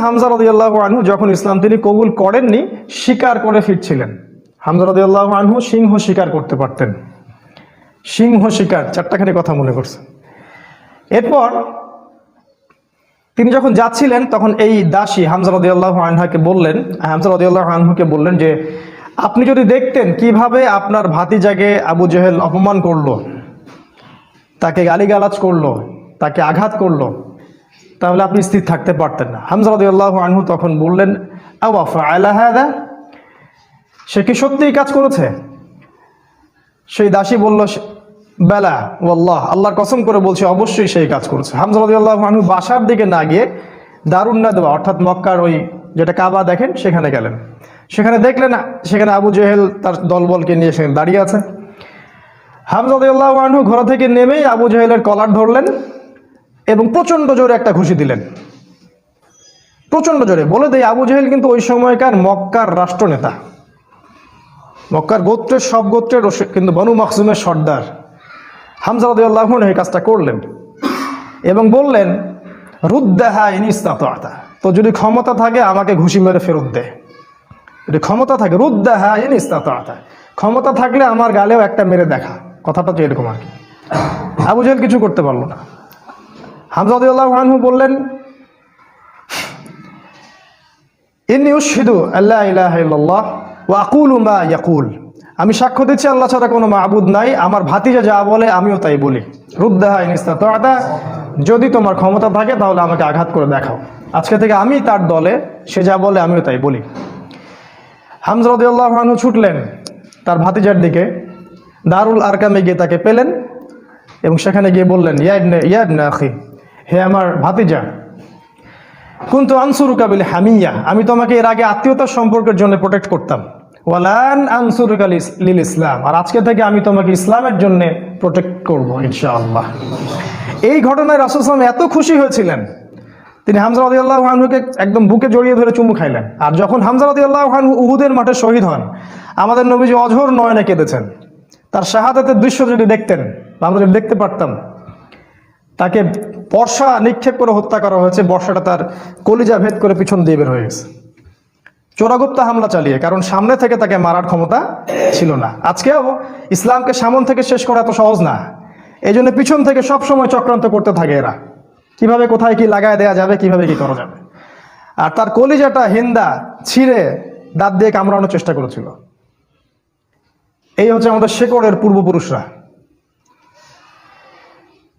হামজা রাদিয়াল্লাহু আনহু যখন ইসলাম তিনি কবুল করেননি, শিকার করে ফিরছিলেন। হামজা রাদিয়াল্লাহু আনহু সিংহ শিকার করতে পারতেন, সিংহ শিকার, চারটাখানি কথা মনে করছে। এরপর তিনি যখন যাচ্ছিলেন তখন এই দাসী হামজা রাদিয়াল্লাহু আনহুকে বললেন যে আপনি যদি দেখতেন কিভাবে আপনার ভাতিজাকে আবু জেহেল অপমান করলো, তাকে গালিগালাজ করলো, তাকে আঘাত করলো, তাহলে আপনি স্থির থাকতে পারতেন না। হামজা রাদিয়াল্লাহু আনহু তখন বললেন, আওয়া ফাআলা হাদা, সে কি সত্যিই কাজ করেছে? সেই দাসী বলল, বেলা ওয়াল্লাহ, আল্লাহর কসম করে বলছে অবশ্যই সেই কাজ করেছে। হামজা রাদিয়াল্লাহু আনহু বাসার দিকে না গিয়ে দারুন নাদওয়া অর্থাৎ মক্কার ওই যেটা কাবা দেখেন সেখানে গেলেন। সেখানে দেখলেন সেখানে আবু জেহেল তার দলবলকে নিয়ে সেখানে দাঁড়িয়ে আছে। হামজা রাদিয়াল্লাহু আনহু ঘর থেকে নেমেই আবু জেহেলের কলার ধরলেন এবং প্রচণ্ড জোরে একটা ঘুষি দিলেন, প্রচণ্ড জোরে। বলে দেয় আবু জেহেল কিন্তু ওই সময়কার মক্কার রাষ্ট্রনেতা, মক্কার গোত্রের সব গোত্রের কিন্তু বনু মাখজুমের সর্দার। হামজা রাদিয়াল্লাহু আনহু এই কাজটা করলেন এবং বললেন, রুদ্দাহা ইন ইসতাতা, তো যদি ক্ষমতা থাকে আমাকে ঘুষি মেরে ফেরত দে, যদি ক্ষমতা থাকে, রুদ্দাহা ইন ইসতাতা, ক্ষমতা থাকলে আমার গালেও একটা মেরে দেখা, কথাটা তো এরকম আর কি। আবু জেহেল কিছু করতে পারলো না। হামজা রাদিয়াল্লাহু আনহু বললেন, ইন্নী উশহিদু আল্লা ইলাহা ইল্লাল্লাহ ওয়া আকুলু মা ইয়াকুল, আমি সাক্ষ্য দিচ্ছি আল্লাহ ছাড়া কোনো মাবুদ নাই, আমার ভাতিজা যা বলে আমিও তাই বলি। রুদ্দাহা ইন ইসতাতা, যদি তোমার ক্ষমতা থাকে তাহলে আমাকে আঘাত করে দেখাও, আজকে থেকে আমি তার দলে, সে যা বলে আমিও তাই বলি। হামজা রাদিয়াল্লাহু আনহু ছুটলেন তার ভাতিজার দিকে, দারুল আরকামে গিয়ে তাকে পেলেন এবং সেখানে গিয়ে বললেন, ইয়া ইবনে আখি, হে আমার ভাতিজা, কুনতু আনসুরুকা বিল হামিয়া, আমি তোমাকে এর আগে আত্মীয়তার সম্পর্কের জন্য প্রোটেক্ট করতাম, ওয়ালান আনসুরুকা লিল ইসলাম, আর আজকে থেকে আমি তোমাকে ইসলামের জন্য প্রোটেক্ট করব ইনশাআল্লাহ। এই ঘটনায় রাসূল সাল্লাল্লাহু আলাইহি ওয়াসাল্লাম এত খুশি হয়েছিলেন, তিনি হামজা রাদিয়াল্লাহু আনহুকে একদম বুকে জড়িয়ে ধরে চুমু খাইলেন। আর যখন হামজা রাদিয়াল্লাহু আনহু উহুদের মাঠে শহীদ হন, আমাদের নবীজি অঝোর নয়নে কেঁদেছেন। তার শাহাদাতের দৃশ্য যদি দেখতেন, আমরা যদি দেখতে পারতাম, তাকে বর্ষা নিক্ষেপ করে হত্যা করা হয়েছে, বর্ষাটা তার কলিজা ভেদ করে পিছন দিয়ে বের হয়ে গেছে, চোরাগুপ্তা হামলা চালিয়ে, কারণ সামনে থেকে তাকে মারার ক্ষমতা ছিল না। আজকেও ইসলামকে সামন থেকে শেষ করা এত সহজ না, এই জন্য পিছন থেকে সবসময় চক্রান্ত করতে থাকে এরা, কিভাবে কোথায় কি লাগায় দেওয়া যাবে, কিভাবে কি করা যাবে। আর তার কলিজাটা হিন্দা ছিঁড়ে দাঁত দিয়ে কামড়ানোর চেষ্টা করেছিল। এই হচ্ছে আমাদের শেকড়ের পূর্বপুরুষরা।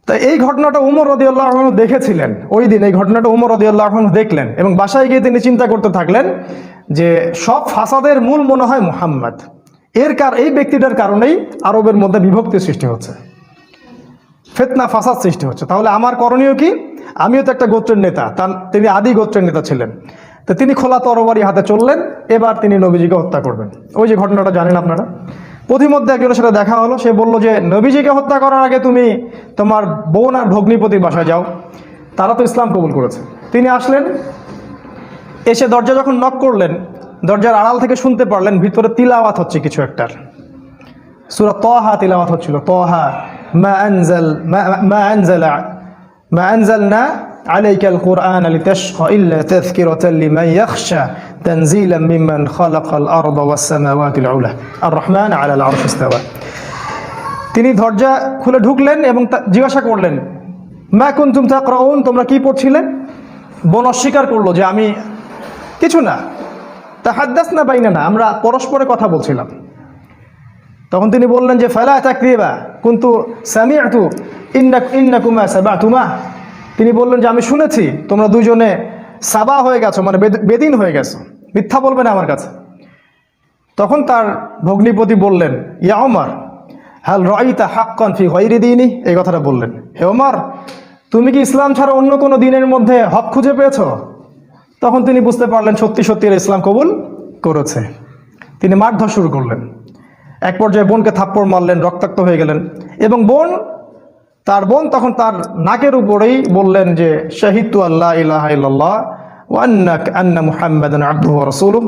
তাই এই ঘটনাটা উমর রাদিয়াল্লাহু আনহু দেখেছিলেন ওই দিন, এই ঘটনাটা উমর রাদিয়াল্লাহু আনহু দেখলেন এবং বাসায় গিয়ে তিনি চিন্তা করতে থাকলেন যে সব ফাসাদের মূল মনে হয় মুহাম্মদ, এই ব্যক্তিটার কারণেই আরবের মধ্যে বিভক্তি সৃষ্টি হচ্ছে, ফিতনা ফাসাদ সৃষ্টি হচ্ছে। তাহলে আমার করণীয় কি? আমিও তো একটা গোত্রের নেতা, তিনি আদি গোত্রের নেতা ছিলেন, তো তিনি খোলা তরবারি হাতে চললেন, এবার তিনি নবীজিকে হত্যা করবেন। ওই যে ঘটনাটা জানেন আপনারা, পথিমধ্যে একজনের সাথে দেখা হলো, সে বলল যে নবীজিকে হত্যা করার আগে তুমি তোমার বোন আর ভগ্নিপতির বাসায় যাও, তারা তো ইসলাম কবুল করেছে। তিনি আসলেন, এসে দরজা যখন নক করলেন, দরজার আড়াল থেকে শুনতে পারলেন ভিতরে তিলাওয়াত হচ্ছে কিছু একটার, সূরা তাহা তিলাওয়াত হচ্ছিল। তাহা মা আনজালনা আলাইকাল কুরআনা লিতাশকা ইল্লা তাযকিরাতাল লিমান ইয়াখশা তানজিলাম মিম্মান খালাকাল আরদা ওয়াস সামাওয়াতিল উলা আর রহমান আলাল আরশি ইস্তাওয়া। তিনি দরজা খুলে ঢুকলেন এবং জিজ্ঞাসা করলেন, মা কুনতুম তাকরাউন, তোমরা কি পড়ছিলে? বোন অস্বীকার করলো যে আমি কিছু না, তাহাদ্দাসনা বাইনানা, আমরা পরস্পরে কথা বলছিলাম। তখন তিনি বললেন যে ফালা তাকরিবা কুনতু সামিআতু ইন্নাকুমা সাবাতুমা, তিনি বললেন যে আমি শুনেছি তোমরা দুজনে সাবা হয়ে গেছো, মানে বেদিন হয়ে গেছো, মিথ্যা বলবে না আমার কাছে। তখন তার ভগ্নিপতি বললেন, ইয়া ওমর হাল রাআইতা হাক্কান ফি গায়রি দীনি, এই কথাটা বললেন, হে ওমর তুমি কি ইসলাম ছাড়া অন্য কোনো দিনের মধ্যে হক খুঁজে পেয়েছো? তখন তিনি বুঝতে পারলেন সত্যি সত্যি ইসলাম কবুল করেছে। তিনি মারধর শুরু করলেন, এক পর্যায়ে বোনকে থাপ্পড় মারলেন, রক্তাক্ত হয়ে গেলেন এবং তার বোন তখন তার নাকের উপরেই বললেন যে শাহিদতু আল্লা ইলাহা ইল্লাল্লাহ ওয়া আন্না মুহাম্মাদান আবদুহু ওয়া রাসূলুহু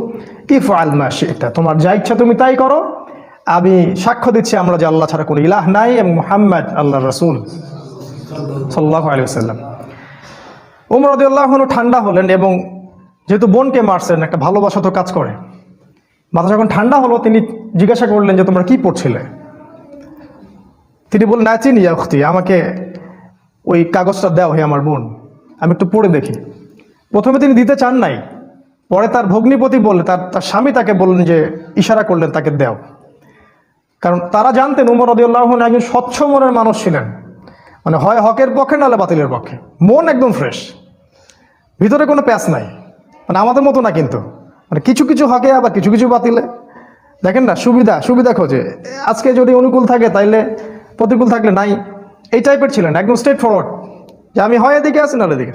ইফআল মা শি'তা, তোমার যা ইচ্ছা তুমি তাই করো, আমি সাক্ষ্য দিচ্ছি আমরা যে আল্লাহ ছাড়া কোনো ইলাহ নাই এবং মুহাম্মদ আল্লাহর রাসূল সাল্লাল্লাহু আলাইহি ওয়াসাল্লাম। ওমর রাদিয়াল্লাহু আনহু ঠান্ডা হলেন এবং যেহেতু বোনকে মারছেন, একটা ভালোবাসা তো কাজ করে। মাথা যখন ঠান্ডা হলো, তিনি জিজ্ঞাসা করলেন যে তোমরা কি পড়ছিলে? তিনি বললেন, না চিনি উখতি, আমাকে ওই কাগজটা দাও হে আমার বোন, আমি একটু পড়ে দেখি। প্রথমে তিনি দিতে চান নাই, পরে তার ভগ্নিপতি বললেন, তার স্বামী তাকে বললেন, যে ইশারা করলেন তাকে দাও। কারণ তারা জানতেন উমর রাদিয়াল্লাহু আনহু একজন স্বচ্ছ মনের মানুষ ছিলেন, মানে হয় হকের পক্ষে নাহলে বাতিলের পক্ষে, মন একদম ফ্রেশ, ভিতরে কোনো প্যাচ নাই। মানে আমাদের মতো না কিন্তু, মানে কিছু কিছু হকে আবার কিছু কিছু বাতিলে। দেখেন না, সুবিধা খোঁজে, আজকে যদি অনুকূল থাকে তাইলে প্রতিকূল থাকলে নাই, এই টাইপের ছিলেন, একদম স্ট্রেট ফরওয়ার্ড, যে আমি হয় এদিকে আছি নাহলে এদিকে।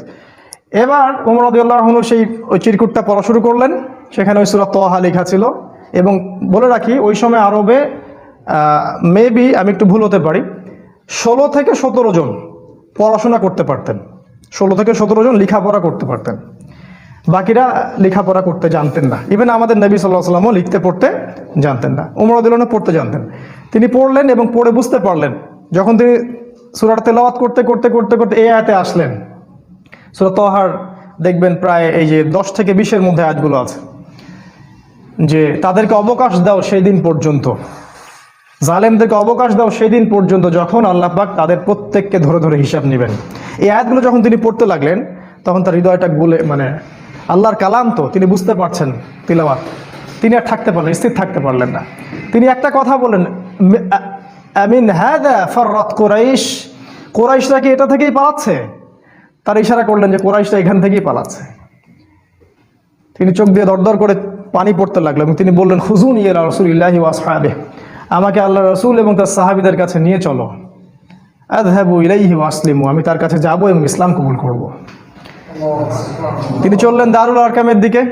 এবার ওমর রাদিয়াল্লাহু আনহু সেই ওই চিরকুটটা পড়া শুরু করলেন, সেখানে ওই সূরা তাহা লেখা ছিল। এবং বলে রাখি, ওই সময় আরবে মেবি, আমি একটু ভুল হতে পারি, 16 থেকে 17 জন পড়াশোনা করতে পারতেন, 16 থেকে 17 জন লেখাপড়া করতে পারতেন, বাকিরা লেখাপড়া করতে জানতেন না। ইভেন আমাদের নবী সাল্লাল্লাহু আলাইহি ওয়াসাল্লামও লিখতে পড়তে জানতেন না, ওমর রাদিয়াল্লাহু আনহু পড়তে জানতেন। তিনি পড়লেন এবং পড়ে বুঝতে পারলেন। যখন তিনি সূরাটা তেলাওয়াত করতে করতে করতে করতে এই আয়াতে আসলেন, সূরা তাহার দেখবেন প্রায় এই যে 10 থেকে 20-এর মধ্যে আয়াতগুলো আছে, যে তাদেরকে অবকাশ দাও সেই দিন পর্যন্ত, জালেমদেরকে অবকাশ দাও সেই দিন পর্যন্ত যখন আল্লাহ পাক তাদের প্রত্যেককে ধরে ধরে হিসাব নেবেন। এই আয়াতগুলো যখন তিনি পড়তে লাগলেন, তখন তার হৃদয়টা গুলে, মানে আল্লাহর কালাম তো, তিনি বুঝতে পারছেন তিলাওয়াত, তিনি আর থাকতে পারলেন, স্থির থাকতে পারলেন না। তিনি একটা কথা বলেন, আমিন হাদা ফাররাত কুরাইশ, কুরাইশরা কি এটা থেকেই পালাচ্ছে? তার ইশারা করলেন যে কুরাইশরা এখান থেকেই পালাচ্ছে। তিনি চোখ দিয়ে দরদর করে পানি পড়তে লাগলো এবং তিনি বললেন, খুজুনি ইলা রাসূলিল্লাহি ওয়া আসহাবিহি, আমাকে আল্লাহ রাসূল এবং তার সাহাবীদের কাছে নিয়ে চলো। আযহাবু ইলাইহি ওয়া আসলিমু, আমি তার কাছে যাব এবং ইসলাম কবুল করব। তিনি চললেন দারুল আরকামের দিকে।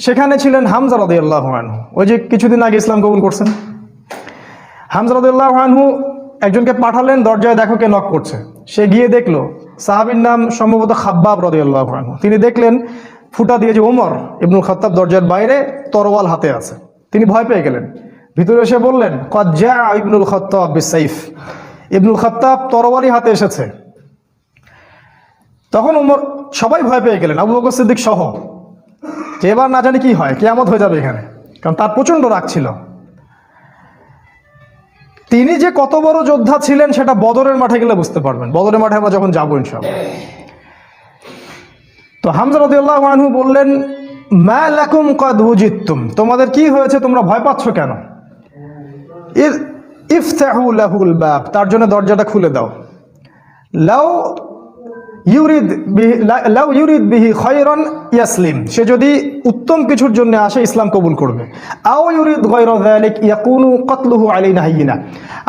সেখানে ছিলেন হামজা রাদিয়াল্লাহু আনহু, ওই যে কিছুদিন আগে ইসলাম কবুল করছেন। হামজা রাদিয়াল্লাহু আনহু একজনকে পাঠালেন, দরজায় দেখো কে নক করছে। সে গিয়ে দেখলো, সাহাবীর নাম সম্ভবত খাব্বাব রাদিয়াল্লাহু আনহু। তিনি দেখলেন ফুটা দিয়ে যে ওমর ইবনুল খাত্তাব দরজার বাইরে তরোয়াল হাতে আছে। তিনি ভয় পেয়ে গেলেন, ভিতরে এসে বললেন, ক্বাদ জাআ ইবনুল খাত্তাব বিসাইফ, ইবনুল খাত্তাব তরোয়ালি হাতে এসেছে। তখন ওমর, সবাই ভয় পেয়ে গেলেন, আবু বকর সিদ্দিক সহ, যে এবার না জানি কি হয়, কিয়ামত হয়ে যাবে এখানে। কারণ তার প্রচণ্ড রাগ ছিল। তিনি যে কত বড় যোদ্ধা ছিলেন সেটা বদরের মাঠে গেলে বুঝতে পারবেন, বদরের মাঠে আমরা যখন যাবো ইনশাআল্লাহ। তো হামজা রাদিয়াল্লাহু আনহু বললেন, মা লাকুম ক্বাদ ওয়াজিদতুম, তোমাদের কি হয়েছে, তোমরা ভয় পাচ্ছ কেন? ইফতাহু লাহুল বাব, তার জন্য দরজাটা খুলে দাও। লাউ ইউরিদ বিহি খায়রান ইয়াসলিম, সে যদি উত্তম কিছুর জন্য আসে ইসলাম কবুল করবে। আও ইউরিদ গায়রা যালিক ইয়াকুনু কতলুহু আলাইনা হাইয়িনা,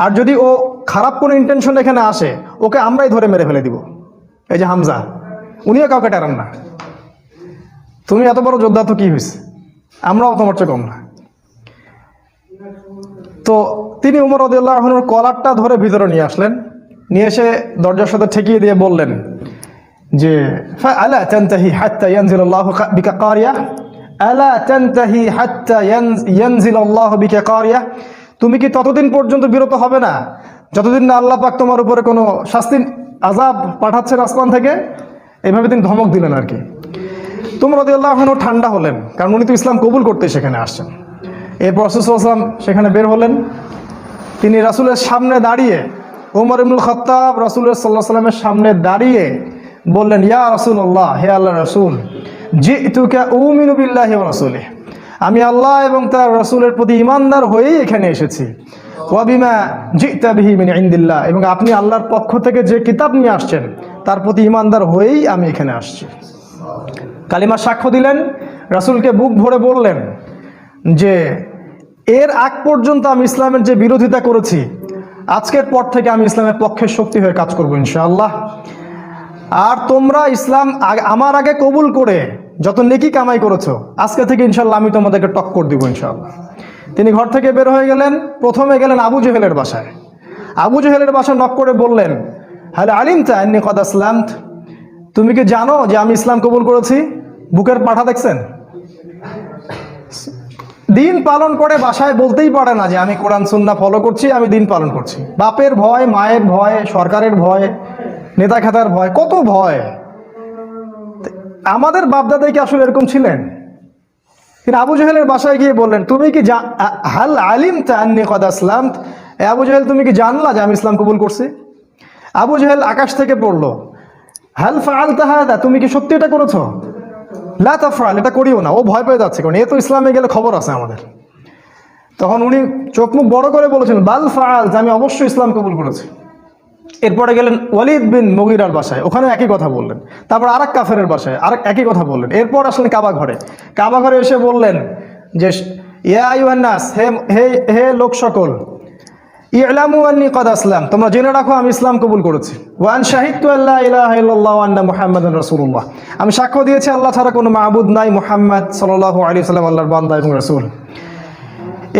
আর যদি ও খারাপ কোনো ইন্টেনশন এখানে আসে, ওকে আমরাই ধরে মেরে ফেলে দিব। এই যে হামজা, উনিও কাউকে টারান না। তুমি এত বড় যোদ্ধা তো কি হয়েছে, আমরাও তোমার চেয়ে কম না। তো তিনি উমর রাদিয়াল্লাহু আনহুর কলারটা ধরে ভিতরে নিয়ে আসলেন, নিয়ে এসে দরজার সাথে ঠেকিয়ে দিয়ে বললেন যে, আলা তানতাহি হাত্তা ইয়ানজিলাল্লাহু বিকা কারিয়া, আলা তানতাহি হাত্তা ইয়ানজিলাল্লাহু বিকা কারিয়া, তুমি কি ততদিন পর্যন্ত বিরত হবে না যতদিন না আল্লাহ পাক তোমার উপরে কোনো শাস্তি আযাব পাঠাচ্ছেন আসমান থেকে? এইভাবে তিনি ধমক দিলেন আর কি। উমর রাদিয়াল্লাহু আনহু ঠান্ডা হলেন, কারণ উনি তো ইসলাম কবুল করতে সেখানে আসছেন। এরপর রাসূল সাল্লাল্লাহু আলাইহি ওয়াসাল্লাম সেখানে বের হলেন। তিনি রাসূলের সামনে দাঁড়িয়ে, ওমর ইবনুল খাত্তাব রাসূলের সাল্লাল্লাহু আলাইহি ওয়াসাল্লামের সামনে দাঁড়িয়ে বললেন, ইয়া রাসূলুল্লাহ, হে আল্লাহর রাসূল, জিতুকা উমিনু বিল্লাহি ওয়া রাসূলিহি, আমি আল্লাহ এবং তার রাসূলের প্রতি ঈমানদার হয়েই এখানে এসেছি। ওয়া বিমা জিতা বিহি মিন ইনদিল্লাহ, এবং আপনি আল্লাহর পক্ষ থেকে যে কিতাব নিয়ে আসছেন তার প্রতি ঈমানদার হয়েই আমি এখানে আসছি। কালিমা সাক্ষ্য দিলেন, রাসূলকে বুক ভরে বললেন যে এর আগ পর্যন্ত আমি ইসলামের যে বিরোধিতা করেছি, আজকের পর থেকে আমি ইসলামের পক্ষে শক্তি হয়ে কাজ করবো ইনশাআল্লাহ। আর তোমরা ইসলাম আমার আগে কবুল করে যত নেকি কামাই করেছো, আজকে থেকে ইনশাআল্লাহ আমি তোমাদেরকে টক্কর দিব ইনশাআল্লাহ। তিনি ঘর থেকে বের হয়ে গেলেন, প্রথমে গেলেন আবু জেহেলের বাসায়। আবু জেহেলের বাসায় নক করে বললেন, হাল আলিমতা আন্নী কদ আসলামত, তুমি কি জানো যে আমি ইসলাম কবুল করেছি? বুকের পাঠা দেখছেন? দিন পালন করে বাসায় বলতেই পারে না যে আমি কোরআন সুন্নাহ ফলো করছি, আমি দিন পালন করছি। বাপের ভয়, মায়ের ভয়, সরকারের ভয়, নেতা খেতার ভয়, কত ভয়। আমাদের বাপদাদাই কি আসলে এরকম ছিলেন? তিনি আবু জাহেলের বাসায় গিয়ে বললেন, তুমি কি হাল আলিমতা আন্নী কদ আসলামত, এ আবু জাহেল তুমি কি জানলা যে আমি ইসলাম কবুল করছি? আবু জাহেল আকাশ থেকে পড়লো, হাল ফাআলতা হাদা, তুমি কি সত্যি এটা করেছো? লা তাফআল, এটা করিও না। ও ভয় পেয়ে যাচ্ছে, কারণ এ তো ইসলামে গেলে খবর আছে আমাদের। তখন উনি চোখ মুখ বড় করে বলেছেন, বাল ফাআলতা, আমি অবশ্যই ইসলাম কবুল করেছি। এরপরে গেলেন ওয়ালিদ বিন মুগীরার বাসায়, ওখানে একই কথা বললেন। তারপর আরেক কাফেরের বাসায় আরেক একই কথা বললেন। এরপর আসলেন কাবা ঘরে। কাবা ঘরে এসে বললেন যে ইয়া আইয়ুহান নাস, হে হে হে লোক সকল, ই'লামু আন্নী কদ আসলাম, তোমরা জেনে রাখো আমি ইসলাম কবুল করেছি। ওয়া আন শাহিদতু আল্লা ইলাহা ইল্লাল্লাহ ওয়া আন্না মুহাম্মাদান রাসূলুল্লাহ, আমি সাক্ষ্য দিয়েছি আল্লাহ ছাড়া কোনো মাবুদ নাই, মুহাম্মদ সাল্লাল্লাহু আলাইহি ওয়াসাল্লাম আল্লাহর বান্দা এবং রাসূল।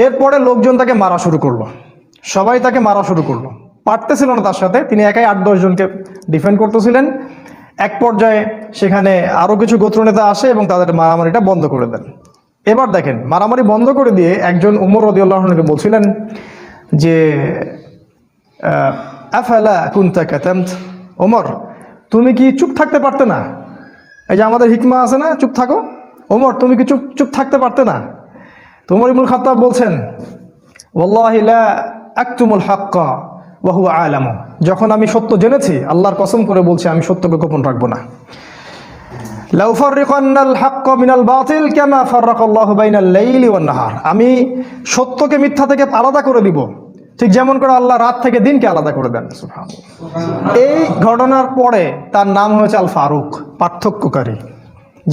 এরপরে লোকজন তাকে মারা শুরু করলো, সবাই তাকে মারা শুরু করলো। পারতেছিল না তার সাথে, তিনি একাই 8-10 জনকে ডিফেন্ড করতেছিলেন। এক পর্যায়ে সেখানে আরও কিছু গোত্রনেতা আসে এবং তাদের মারামারিটা বন্ধ করে দেন। এবার দেখেন, মারামারি বন্ধ করে দিয়ে একজন উমর রাদিয়াল্লাহু আনহুকে বলছিলেন যে আফালা কুনতা কাতামত, ওমর তুমি কি চুপ থাকতে পারতে না? এই যে আমাদের হিকমা আছে না, চুপ থাকো। ওমর তুমি কি চুপ থাকতে পারতে না? তো ওমর ইবনুল খাত্তাব বলছেন, ওয়াল্লাহি লা আকতুমুল হাক্কা ওয়া হুয়া আলামু, যখন আমি সত্য জেনেছি আল্লাহর কসম করে বলছি আমি সত্যকে গোপন রাখবো না। লাউ ফাররিকান্নাল হাক্কা মিনাল বাতিল কামা ফাররাকাল্লাহু বাইনাল লাইলি ওয়ান নাহার, আমি সত্যকে মিথ্যা থেকে আলাদা করে দিব, ঠিক যেমন করে আল্লাহ রাত থেকে দিনকে আলাদা করে দেন। সুবহানাল্লাহ। এই ঘটনার পরে তার নাম হয়েছে আল ফারুক, পার্থক্যকারী।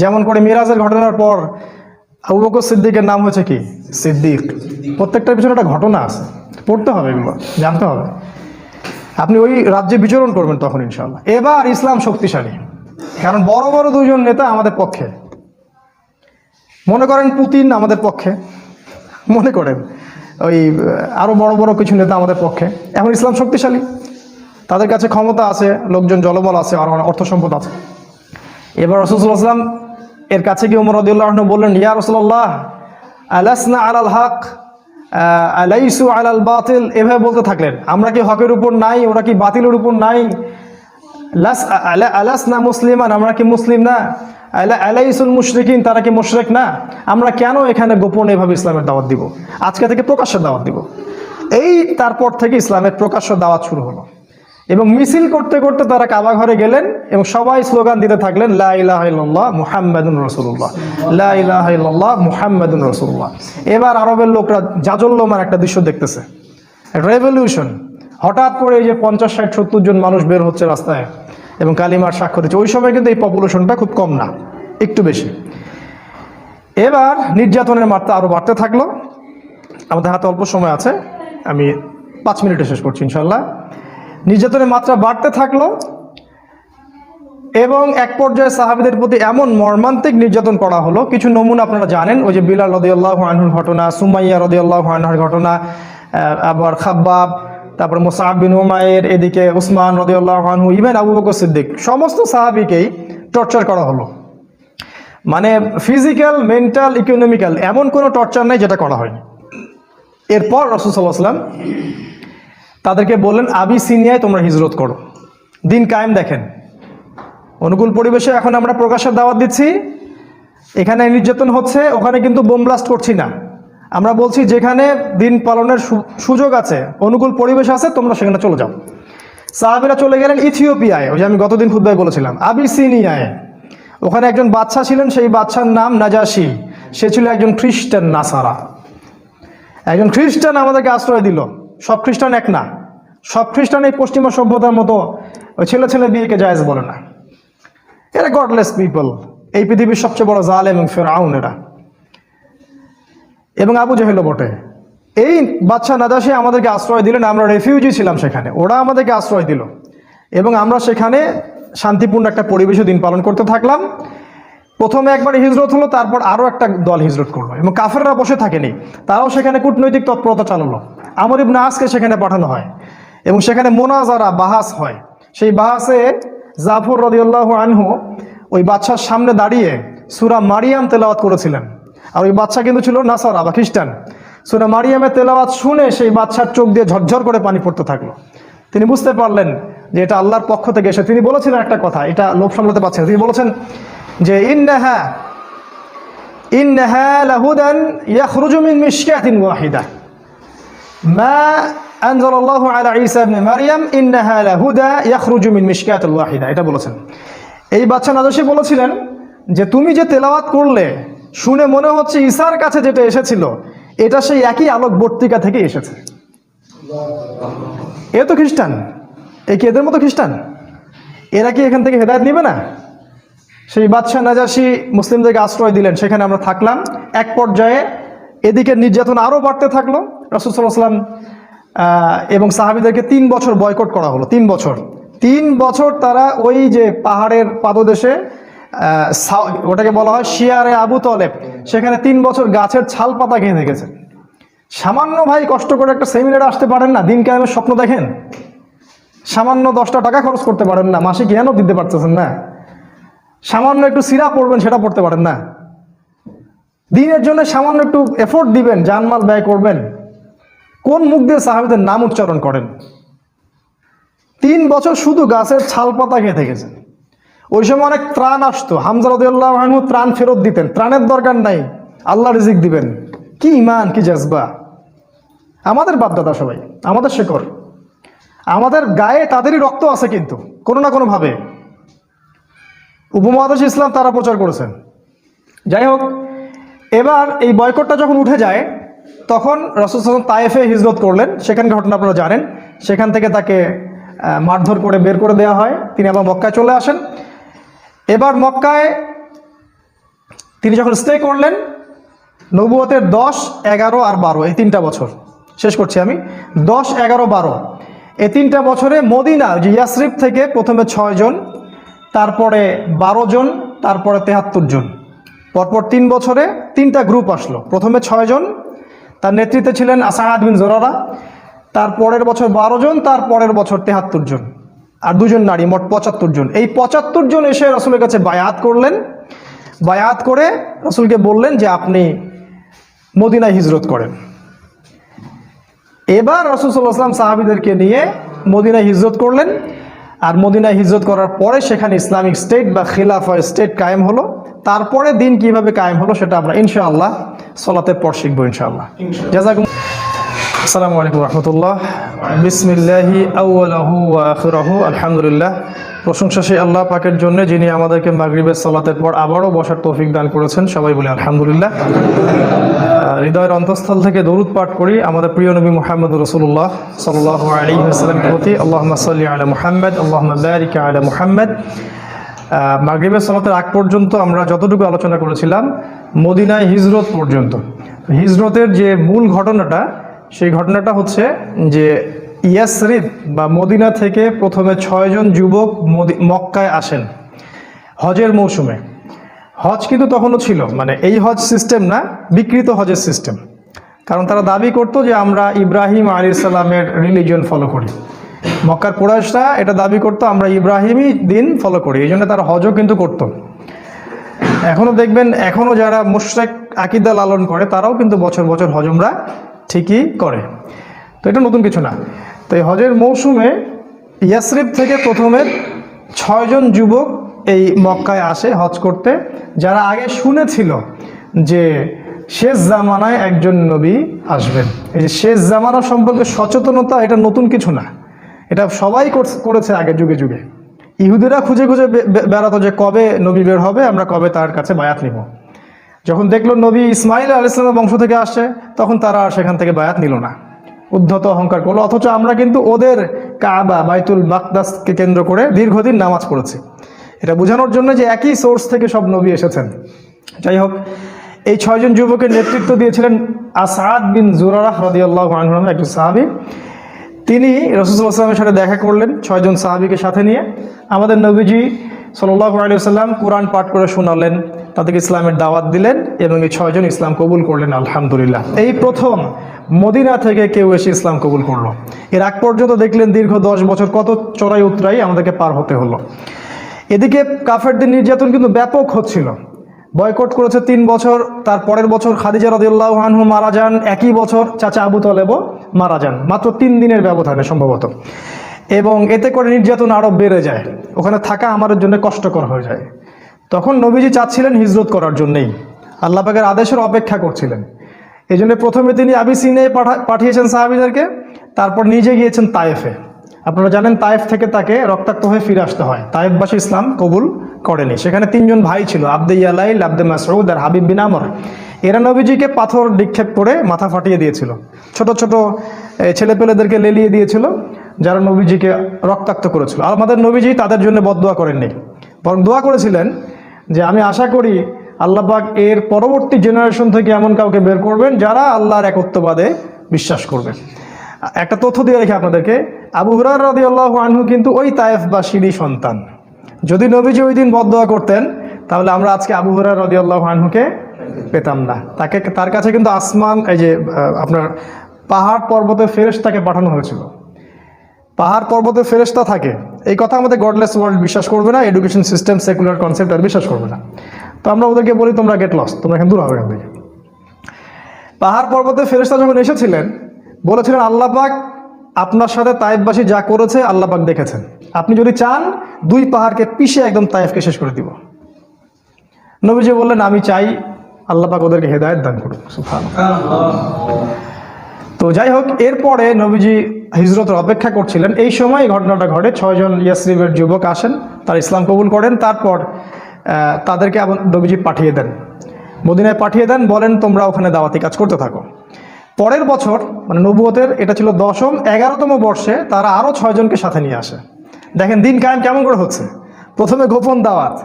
যেমন করে মিরাজের ঘটনার পর আবু বকর সিদ্দিকের নাম হয়েছে কি? সিদ্দিক। প্রত্যেকটার পিছনে একটা ঘটনা আছে, পড়তে হবে, এগুলো জানতে হবে। আপনি ওই রাজ্যে বিচরণ করবেন তখন ইনশাআল্লাহ। এবার ইসলাম শক্তিশালী, কারণ বড় বড় দুজন নেতা আমাদের পক্ষে। মনে করেন পুতিন আমাদের পক্ষে, মনে করেন ওই আরো বড় বড় কিছু নেতা আমাদের পক্ষে। এখন ইসলাম শক্তিশালী, তাদের কাছে ক্ষমতা আছে, লোকজন জলবল আছে, আর অর্থ সম্পদ আছে। এবার রাসূলুল্লাহ সাল্লাল্লাহু আলাইহি ওয়াসাল্লাম এর কাছে গিয়ে ওমর রাদিয়াল্লাহু আনহু বললেন, ইয়া রাসূলুল্লাহ আলাসনা আলাল হক আলাইসু আলাল বাতিল, এভাবে বলতে থাকলেন, আমরা কি হকের উপর নাই, ওরা কি বাতিলের উপর নাই? আলাসনা মুসলিমান, আমরা কি মুসলিম না? আলাইসুল মুশরিকিন, তারা কি মুশরিক না? আমরা কেন এখানে গোপন এভাবে ইসলামের দাওয়াত দিব? আজকে থেকে প্রকাশ্যে দাওয়াত দিব। এই তারপর থেকে ইসলামের প্রকাশ্য দাওয়াত শুরু হলো। এবং মিছিল করতে করতে তারা কাবা ঘরে গেলেন এবং সবাই স্লোগান দিতে থাকলেন, লা ইলাহা ইল্লাল্লাহ মুহাম্মাদুর রাসূলুল্লাহ, লা ইলাহা ইল্লাল্লাহ মুহাম্মাদুর রাসূলুল্লাহ। এবার আরবের লোকরা জাজল্যমান একটা দৃশ্য দেখতেছে, রেভলিউশন। হঠাৎ করে এই যে 50, 60, 70 জন মানুষ বের হচ্ছে রাস্তায় এবং কালিমার সাক্ষ্য দিচ্ছে। ওই সময় কিন্তু এই পপুলেশনটা খুব কম না, একটু বেশি। এবার নির্যাতনের মাত্রা আরো বাড়তে থাকলো। আমাদের হাতে অল্প সময় আছে, আমি 5 মিনিটে শেষ করছি ইনশাল্লাহ। নির্যাতনের মাত্রা বাড়তে থাকলো এবং এক পর্যায়ে সাহাবীদের প্রতি এমন মর্মান্তিক নির্যাতন করা হলো। কিছু নমুনা আপনারা জানেন, ওই যে বিলাল রাদিয়াল্লাহু আনহুর ঘটনা, সুমাইয়া রাদিয়াল্লাহু আনহার ঘটনা, আবার খাব্বাব, তারপরে মুসআব বিন উমাইর, এদিকে উসমান রাদিয়াল্লাহু আনহু, ইভেন আবু বকর সিদ্দিক, সমস্ত সাহাবীকেই টর্চার করা হলো। মানে ফিজিক্যাল, মেন্টাল, ইকোনমিক্যাল, এমন কোনো টর্চার নাই যেটা করা হয়নি। এরপর রাসূল সাল্লাল্লাহু আলাইহি ওয়াসাল্লাম তাদেরকে বললেন, আবিসিনিয়ায় তোমরা হিজরত করো, দিন কায়েম দেখেন। অনুকূল পরিবেশে এখন আমরা প্রকাশের দাওয়াত দিচ্ছি, এখানে নির্যাতন হচ্ছে, ওখানে কিন্তু বোম ব্লাস্ট করছি না। আমরা বলছি যেখানে দিন পালনের সুযোগ আছে, অনুকূল পরিবেশ আছে, তোমরা সেখানে চলে যাও। সাহাবীরা চলে গেলেন ইথিওপিয়ায়, ওই যে আমি গতদিন খুতবায় বলেছিলাম, আবিসিনিয়ায়। ওখানে একজন বাদশা ছিলেন, সেই বাদশার নাম নাজাশি। সে ছিল একজন খ্রিস্টান নাসারা। একজন খ্রিস্টান আমাদেরকে আশ্রয় দিল। সব খ্রিস্টান এক না, সব খ্রিস্টান এই পশ্চিমা সভ্যতার মতো ওই ছেলে ছেলে বিয়েকে জায়েজ বলে না। এরা গডলেস পিপল, এই পৃথিবীর সবচেয়ে বড় জালেম এবং ফেরাউন এরা, এবং আবু জাহেলও বটে। এই বাদশা নাজাশি আমাদেরকে আশ্রয় দিলেন, আমরা রেফিউজি ছিলাম সেখানে, ওরা আমাদেরকে আশ্রয় দিল এবং আমরা সেখানে শান্তিপূর্ণ একটা পরিবেশে দিন পালন করতে থাকলাম। প্রথমে একবার হিজরত হলো, তারপর আরও একটা দল হিজরত করলো এবং কাফেররা বসে থাকেনি, তারাও সেখানে কূটনৈতিক তৎপরতা চালালো। আমর ইবনে আসকে সেখানে পাঠানো হয় এবং সেখানে মোনাজারা, বাহাস হয়। সেই বাহাসে জাফর রাদিয়াল্লাহু আনহু ওই বাদশার সামনে দাঁড়িয়ে সূরা মারিয়াম তেলাওয়াত করেছিলেন। আর ওই বাদশা কিন্তু ছিল নাসারা বা খ্রিস্টান। সূরা মারিয়ামের তেলাওয়াত শুনে সেই বাদশার চোখ দিয়ে ঝরঝর করে পানি পড়তে থাকলো। তিনি বুঝতে পারলেন যে এটা আল্লাহর পক্ষ থেকে এসে। তিনি বলেছিলেন একটা কথা, এটা লোভ সামলাতে পারছেন, তিনি বলেছেন যে ইন্নাহা ইন্নাহা লাহুদান ইয়াখরুজু মিন মিশকাতিন ওয়াহিদা মা আনজালাল্লাহু আলা ঈসা ইবনে মারইয়াম ইন্নাহা লাহুদা ইয়াখরুজু মিন মিশকাতিন ওয়াহিদা, এটা বলেছেন। এই বাদশা নাজাশী বলেছিলেন যে তুমি যে তেলাওয়াত করলে শুনে মনে হচ্ছে ঈসার কাছে যেটা এসেছিল এটা সেই একই আলোক বর্তিকা থেকে এসেছে। এ তো খ্রিস্টান, এ কি এদের মতো খ্রিস্টান? এরা কি এখান থেকে হেদায়েত নিবে না? সেই বাদশা নাজাশী মুসলিমদেরকে আশ্রয় দিলেন, সেখানে আমরা থাকলাম। এক পর্যায়ে এদিকে নির্যাতন আরও বাড়তে থাকলো। রাসূল সাল্লাল্লাহু আলাইহি ওয়াসাল্লাম এবং সাহাবীদেরকে 3 বছর বয়কট করা হলো। 3 বছর তারা ওই যে পাহাড়ের পাদদেশে, ওটাকে বলা হয় শিয়ারে আবু তলেব, সেখানে 3 বছর গাছের ছাল পাতা খেয়ে থেকেছে। সামান্য ভাই কষ্ট করে একটা সেমিনারে আসতে পারেন না, দিন কায়েমের স্বপ্ন দেখেন, সামান্য 10টা টাকা খরচ করতে পারেন না, মাসে কেন দিতে পারতেছেন না, সামান্য একটু সিরাপ পড়বেন সেটা পড়তে পারেন না, দিনের জন্য সামান্য একটু এফোর্ট দিবেন, জানমাল ব্যয় করবেন, কোন মুখ দিয়ে সাহাবীদের নাম উচ্চারণ করেন? 3 বছর শুধু গাছের ছাল পাতা খেয়ে থেকেছেন। ওই সময় অনেক ত্রাণ আসতো, হামজা রাদিয়াল্লাহু আনহু ত্রাণ ফেরত দিতেন, ত্রাণের দরকার নাই, আল্লাহ রিজিক দিবেন। কি ইমান, কি জজবা! আমাদের বাপদাদা সবাই, আমাদের শেকড়, আমাদের গায়ে তাদেরই রক্ত আছে, কিন্তু কোনো না কোনোভাবে উপমহাদেশে ইসলাম তারা প্রচার করেছেন। যাই হোক, এবার এই বয়কটটা যখন উঠে যায় তখন রাসূল সাল্লাল্লাহু আলাইহি ওয়াসাল্লাম তায়েফে হিজরত করলেন। সেখানকার ঘটনা আপনারা জানেন। সেখান থেকে তাকে মারধর করে বের করে দেওয়া হয়, তিনি আবার মক্কায় চলে আসেন। এবার মক্কায় তিনি যখন স্টে করলেন, নবুয়তের 10, 11 আর 12 এই 3টা বছর শেষ করছি আমি। 10, 11, 12 এই 3টা বছরে মদিনা যে ইয়াসরিব থেকে প্রথমে 6 জন, তারপরে 12 জন, তারপরে 73 জন, পরপর 3 বছরে 3টা গ্রুপ আসলো। প্রথমে 6 জন, তার নেতৃত্বে ছিলেন আসাদ বিন জুরারা, তারপরের বছর 12 জন, তারপরের বছর 73 জন, আর 2 জন নারী, মোট 75 জন। এই 75 জন এসে রাসূলের কাছে বায়াত করলেন। বায়াত করে রাসূলকে বললেন যে আপনি মদিনায় হিজরত করেন। এবার রাসূল সাল্লাল্লাহু আলাইহি ওয়াসাল্লাম সাহাবীদেরকে নিয়ে মদিনায় হিজরত করলেন। আর মদিনায় হিজরত করার পরে সেখানে ইসলামিক স্টেট বা খিলাফা স্টেট কায়েম হলো। তারপরে দিন কিভাবে কায়েম হলো সেটা আমরা ইনশাআল্লাহ সালাতের পর শিখবো ইনশাআল্লাহ। জাযাকুম। আসসালামু আলাইকুম ওয়া রাহমাতুল্লাহ। বিসমিল্লাহি আউওয়ালাহু ওয়া আখিরাহু। আলহামদুলিল্লাহ। প্রশংসা সেই আল্লাহ পাকের জন্য, যিনি আমাদেরকে মাগরিবের সালাতের পর আবারও বসার তৌফিক দান করেছেন। সবাই বলি আলহামদুলিল্লাহ। হৃদয়ের অন্তঃস্থল থেকে দরুদ পাঠ করি আমাদের প্রিয় নবী মুহাম্মদ রাসূলুল্লাহ সাল্লাল্লাহু আলাইহি ওয়াসাল্লামের প্রতি। আল্লাহুম্মা সাল্লি আলা মুহাম্মদ, আল্লাহুম্মা বারিক আলা মুহাম্মদ। মাগরিবের সালাতের আগ পর্যন্ত আমরা যতটুকু আলোচনা করেছিলাম মদিনায় হিজরত পর্যন্ত। হিজরতের যে মূল ঘটনাটা, সেই ঘটনাটা হচ্ছে যে ইয়াসরিব বা মদিনা থেকে প্রথমে 6 জন যুবক মক্কায় আসেন হজের মৌসুমে। হজ কিন্তু তখনও ছিল, মানে এই হজ সিস্টেম না, বিকৃত হজের সিস্টেম। কারণ তারা দাবি করতো যে আমরা ইব্রাহিম আলাইহিস সালামের রিলিজিয়ন ফলো করি। মক্কার কুরাইশরা এটা দাবি করতো আমরা ইব্রাহিমী দিন ফলো করি, এই জন্য তারা হজও কিন্তু করতো। এখনও দেখবেন, এখনও যারা মুশরিক আকীদা লালন করে তারাও কিন্তু বছর বছর হজ উমরা ঠিকই করে। তো এটা নতুন কিছু না। তো এই হজের মৌসুমে ইয়াসরিব থেকে প্রথমে 6 জন যুবক এই মক্কায় আসে হজ করতে, যারা আগে শুনেছিল যে শেষ জামানায় একজন নবী আসবেন। এই যে শেষ জামানা সম্পর্কে সচেতনতা, এটা নতুন কিছু না, এটা সবাই করেছে আগে যুগে যুগে। ইহুদিরা খুঁজে খুঁজে বেড়াতো যে কবে নবী বের হবে, আমরা কবে তার কাছে বায়াত নিব। যখন দেখলো নবী ইসমাইল আলাইহিস সালামের বংশ থেকে আসে, তখন তারা আর সেখান থেকে বায়াত নিল না, উদ্ধত অহংকার করলো। অথচ আমরা কিন্তু ওদের কাবা বাইতুল মাকদাসকে কেন্দ্র করে দীর্ঘদিন নামাজ পড়েছি, এটা বোঝানোর জন্য যে একই সোর্স থেকে সব নবী এসেছেন। যাই হোক, এই 6 জন যুবকের নেতৃত্ব দিয়েছিলেন আসাদ বিন জুরারাহ রাদিয়াল্লাহু আনহু, একজন সাহাবী। তিনি রাসূল সাল্লাল্লাহু আলাইহি ওয়াসাল্লামের সাথে দেখা করলেন 6 জন সাহাবীকে সাথে নিয়ে। আমাদের নবীজি সাল্লাল্লাহু আলাইহি ওয়াসাল্লাম কোরআন পাঠ করে শোনালেন, তাদেরকে ইসলামের দাওয়াত দিলেন এবং এই 6 জন ইসলাম কবুল করলেন আলহামদুলিল্লাহ। এই প্রথম মদিনা থেকে কেউ এসে ইসলাম কবুল করলো। এর আগ পর্যন্ত দেখলেন দীর্ঘ 10 বছর কত চড়াই উতরাই আমাদেরকে পার হতে হলো। এদিকে কাফেরদের নির্যাতন কিন্তু ব্যাপক হচ্ছিল। বয়কট করেছে 3 বছর, তার পরের বছর খাদিজা রাদিয়াল্লাহু আনহা মারা যান, একই বছর চাচা আবু তলেবও মারা যান, মাত্র 3 দিনের ব্যবধানে সম্ভবত। এবং এতে করে নির্যাতন আরও বেড়ে যায়, ওখানে থাকা আমাদের জন্য কষ্টকর হয়ে যায়। তখন নবীজি চাচ্ছিলেন হিজরত করার জন্যেই। আল্লাহ পাকের আদেশের অপেক্ষা করছিলেন। এই জন্য প্রথমে তিনি আবিসিনিয়ায় পাঠিয়েছেন সাহাবীদেরকে, তারপর নিজে গিয়েছেন তায়েফে। আপনারা জানেন তায়েফ থেকে তাকে রক্তাক্ত হয়ে ফিরে আসতে হয়, তায়েফবাসী ইসলাম কবুল করেনি। সেখানে 3 জন ভাই ছিল, আব্দে ইয়ালাইল, আব্দে মাসউদ আর হাবিব বিন আমর। এরা নবীজিকে পাথর নিক্ষেপ করে মাথা ফাটিয়ে দিয়েছিল, ছোট ছোট ছেলেপেলেদেরকে লেলিয়ে দিয়েছিল, যারা নবীজিকে রক্তাক্ত করেছিল। আর আমাদের নবীজি তাদের জন্য বদদোয়া করেননি, বরং দোয়া করেছিলেন যে আমি আশা করি আল্লাহ পাক এর পরবর্তী জেনারেশন থেকে এমন কাউকে বের করবেন যারা আল্লাহর একত্ববাদে বিশ্বাস করবে। একটা তথ্য দিয়ে রেখে আপনাদেরকে, আবু হুরায়রা রাদিয়াল্লাহু আনহু কিন্তু ওই তায়েফবাসীরই সন্তান। যদি নবীজি ওই দিন বদদোয়া করতেন তাহলে আমরা আজকে আবু হুরায়রা রাদিয়াল্লাহু আনহুকে পেতাম না। তার কাছে কিন্তু আসমান, এই যে আপনার পাহাড় পর্বতে ফেরেশতাকে পাঠানো হয়েছিল। পাহাড় পর্বতে ফেরেশতা থাকে, এই কথা আমাদের গডলেস ওয়ার্ল্ড বিশ্বাস করবে না, এডুকেশন সিস্টেম সেকুলার কনসেপ্ট আর বিশ্বাস করবে না। তো আমরা ওদেরকে বলি তোমরা গেট লস, তোমরা এখানে দূর হবে এখান থেকে। পাহাড় পর্বতে ফেরেশতা যখন এসেছিলেন বলেছিলেন আল্লাহ পাক আপনার সাথে তায়েফবাসী যা করেছে আল্লাহ পাক দেখেছেন, আপনি যদি চান 2 পাহাড়কে পিষে একদম তায়েফকে শেষ করে দিব। নবীজি বললেন আমি চাই আল্লাহ পাক ওদেরকে হেদায়েত দান করুন। সুবহানাল্লাহ। তো যাই হোক, এরপরে নবীজি হিজরতের অপেক্ষা করছিলেন, এই সময় ঘটনাটা ঘটে। 6 জন ইয়াসরিবের যুবক আসেন, তারা ইসলাম কবুল করেন। তারপর তাদেরকে নবীজি পাঠিয়ে দেন, মদিনায় পাঠিয়ে দেন, বলেন তোমরা ওখানে দাওয়াতি কাজ করতে থাকো। পরের বছর মানে নবুয়তের এটা ছিল 10ম 11তম বর্ষে তারা আরও 6 জনকে সাথে নিয়ে আসে। দেখেন দিন কায়েম কেমন করে হচ্ছে, প্রথমে গোপন দাওয়াত,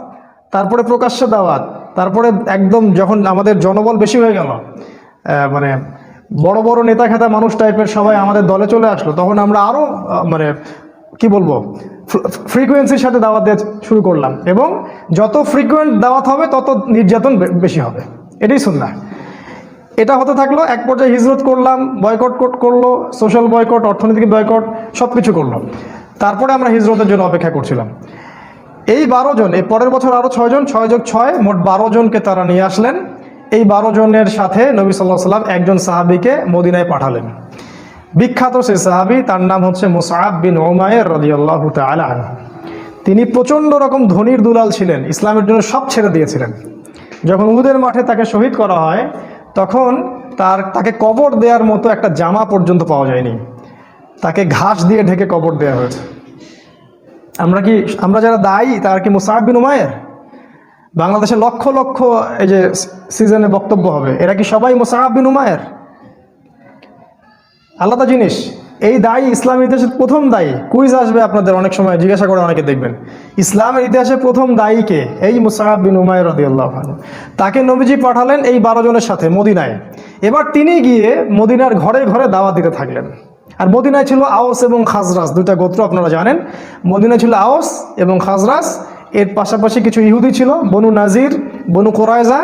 তারপরে প্রকাশ্যে দাওয়াত, তারপরে একদম যখন আমাদের জনবল বেশি হয়ে গেল, মানে বড় বড় নেতা খেতা মানুষ টাইপের সবাই আমাদের দলে চলে আসলো, তখন আমরা আরও মানে কি বলবো ফ্রিকোয়েন্সির সাথে দাওয়াত দেওয়া শুরু করলাম। এবং যত ফ্রিকোয়েন্ট দাওয়াত হবে তত নির্যাতন বেশি হবে, এটাই সুন্নাহ। এটা হতে থাকলো, এক পর্যায়ে হিজরত করলাম, বয়কট করলো, সোশ্যাল বয়কট, অর্থনৈতিক বয়কট, সব কিছু করলো। তারপরে আমরা হিজরতের জন্য অপেক্ষা করছিলাম। এই 12 জন, এই পরের বছর আরও 6 জন, 6 যোগ 6 মোট 12 জনকে তারা নিয়ে আসলেন। এই 12 জনের সাথে নবী সাল্লাল্লাহু আলাইহি ওয়াসাল্লাম একজন সাহাবীকে মদিনায় পাঠালেন। বিখ্যাত সেই সাহাবী, তার নাম হচ্ছে মুসআব বিন উমাইর রাদিয়াল্লাহু তাআলা আনহু। তিনি প্রচণ্ড রকম ধনীর দুলাল ছিলেন, ইসলামের জন্য সব ছেড়ে দিয়েছিলেন। যখন উহুদের মাঠে তাকে শহীদ করা হয় তখন তাকে কবর দেওয়ার মতো একটা জামা পর্যন্ত পাওয়া যায়নি, তাকে ঘাস দিয়ে ঢেকে কবর দেওয়া হয়েছে। আমরা যারা দায়ী তারা কি মুসআব বিন উমাইর? বাংলাদেশে লক্ষ লক্ষ এই যে সিজনে বক্তব্য হবে, এরা কি সবাই মুসআব বিন উমাইর? আলাদা জিনিস। এই দায়ী ইসলামের ইতিহাসের প্রথম দায়ী। কুইজ আসবে আপনাদের অনেক সময়, জিজ্ঞাসা করে অনেকে দেখবেন ইসলামের ইতিহাসে প্রথম দায়ীকে, এই মুসআব বিন উমাইর রাদিয়াল্লাহু আনহু। তাকে নবীজি পাঠালেন এই 12 জনের সাথে মদিনায়। এবার তিনি গিয়ে মদিনার ঘরে ঘরে দাওয়াত দিতে থাকলেন। আর মদিনায় ছিল আওস এবং খাজরাজ, 2টা গোত্র আপনারা জানেন। মদিনায় ছিল আওস এবং খাজরাজ, এর পাশাপাশি কিছু ইহুদি ছিল, বনু নাজির, বনু কোরাইজা,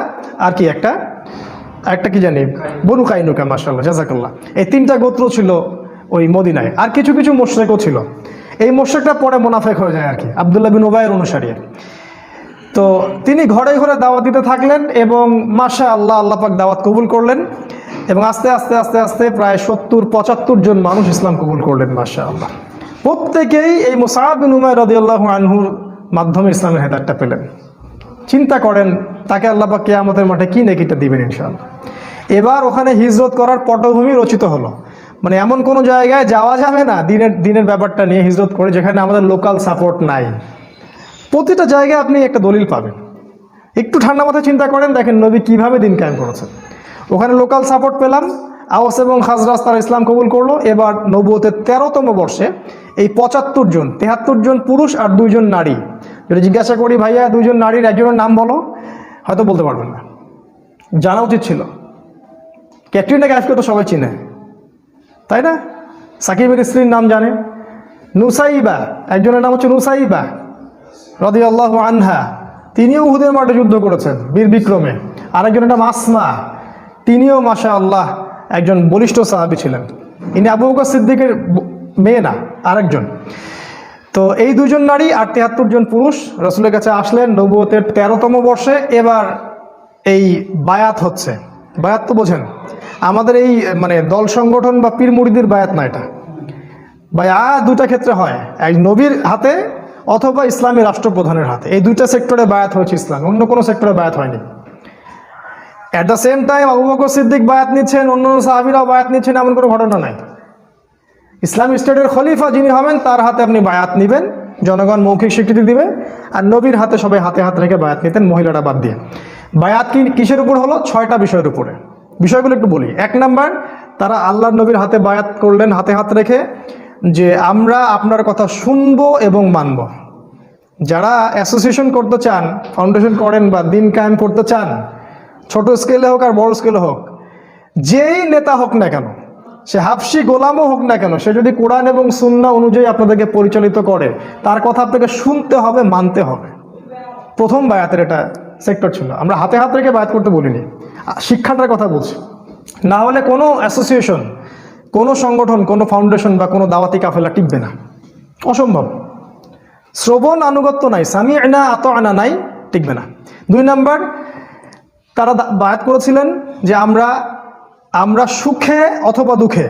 আর কি একটা কি জানি, বনু কাইনুকা। মাশাআল্লাহ, জাযাকাল্লাহ। এই 3টা গোত্র ছিল ওই মদিনায়। আর কিছু কিছু মুশরিকও ছিল। এই মুশরিকটা পরে মুনাফিক হয়ে যায় আর কি, আব্দুল্লাহ বিন উবাইয়ের অনুসারী। তো তিনি ঘরে ঘরে দাওয়াত দিতে থাকলেন এবং মাশাআল্লাহ আল্লাহ পাক দাওয়াত কবুল করলেন। এবং আস্তে আস্তে আস্তে আস্তে প্রায় 70-75 জন মানুষ ইসলাম কবুল করলেন মাশাআল্লাহ। প্রত্যেকেই এই মুসআব বিন উমাইর রাদিয়াল্লাহু আনহুর মাধ্যমে ইসলামের হেদায়েতটা পেলেন। চিন্তা করেন তাকে আল্লাহ পাক কিয়ামতের মাঠে কি নেকিটা দিবেন ইনশাআল্লাহ। এবার ওখানে হিজরত করার পটভূমি রচিত হলো। মানে এমন কোনো জায়গায় যাওয়া যাবে না দিনের ব্যাপারটা নিয়ে হিজরত করে যেখানে আমাদের লোকাল সাপোর্ট নাই। প্রতিটা জায়গায় আপনি একটা দলিল পাবেন। একটু ঠান্ডা মাথায় চিন্তা করেন, দেখেন নবী কিভাবে দিন কায়েম করেছেন। ওখানে লোকাল সাপোর্ট পেলাম, আওস এবং খাজরাজ তারা ইসলাম কবুল করলো। এবার নবুয়তের 13তম বর্ষে এই 75 জন, 73 জন পুরুষ আর 2 জন নারী। যদি জিজ্ঞাসা করি ভাইয়া 2 জন নারীর একজনের নাম বলো, হয়তো বলতে পারবেন না। জানা উচিত ছিল। ক্যাটরিনা কাইফকে তো সবাই চিনে, তাই না? সাকিবের স্ত্রীর নাম জানে, নুসাইবা, একজনের নাম হচ্ছে নুসাইবা রাদিয়াল্লাহু আনহা, তিনিও উহুদের মাঠে যুদ্ধ করেছেন বীর বিক্রমে। আরেকজনের নাম আসমা, তিনিও মাশাআল্লাহ একজন বলিষ্ঠ সাহাবী ছিলেন। ইনি আবু বকর সিদ্দিকের মেয়ে না, আরেকজন। তো এই 2 জন নারী আর 73 জন পুরুষ রাসূলের কাছে আসলেন নবুয়তের 13তম বর্ষে। এবার এই বায়াত হচ্ছে। বায়াত তো বোঝেন, আমাদের এই মানে দল সংগঠন বা পীর মুরিদের বায়াত না, এটা বায়াত 2টা ক্ষেত্রে হয়, এক নবীর হাতে অথবা ইসলামী রাষ্ট্রপ্রধানের হাতে। এই 2টা সেক্টরে বায়াত হয়েছে ইসলাম, অন্য কোনো সেক্টরে বায়াত হয়নি। At the same time Abu Bakr Siddique বায়াত নিচ্ছেন, অন্য সাহাবীরাও বায়াত নিচ্ছেন, এমন কোনো ঘটনা নাই। ইসলামিক স্টেটের খলিফা যিনি হবেন তার হাতে আপনি বায়াত নেবেন, জনগণ মৌখিক স্বীকৃতি দিবে, আর নবীর হাতে সবাই হাতে হাত রেখে বায়াত নিতেন, মহিলারা বাদ দিয়ে। বায়াত কিসের উপর হলো? 6টা বিষয়ের উপরে। বিষয়গুলো একটু বলি। 1 নাম্বার, তারা আল্লাহর নবীর হাতে বায়াত করলেন হাতে হাত রেখে যে আমরা আপনার কথা শুনবো এবং মানব। যারা অ্যাসোসিয়েশন করতে চান, ফাউন্ডেশন করেন বা দিন কায়েম করতে চান, ছোট স্কেলে হোক আর বড় স্কেলে হোক, যেই নেতা হোক না কেন, সে হাফসি গোলামও হোক না কেন, সে যদি কোরআন এবং সুন্নাহ অনুযায়ী আপনাদেরকে পরিচালিত করে, তার কথা আপনাকে শুনতে হবে, মানতে হবে। প্রথম বায়াতের এটা সেক্টর ছিল। আমরা হাতে হাত রেখে বায়াত করতে বলিনি, শিক্ষাটার কথা বলছি। না হলে কোনো অ্যাসোসিয়েশন, কোনো সংগঠন, কোনো ফাউন্ডেশন বা কোনো দাওয়াতি কাফেলা টিকবে না, অসম্ভব। শ্রবণ আনুগত্য নাই, সামি'না আতা'না নাই, টিকবে না। 2 নাম্বার, তারা বায়াত করেছিলেন যে আমরা সুখে অথবা দুঃখে,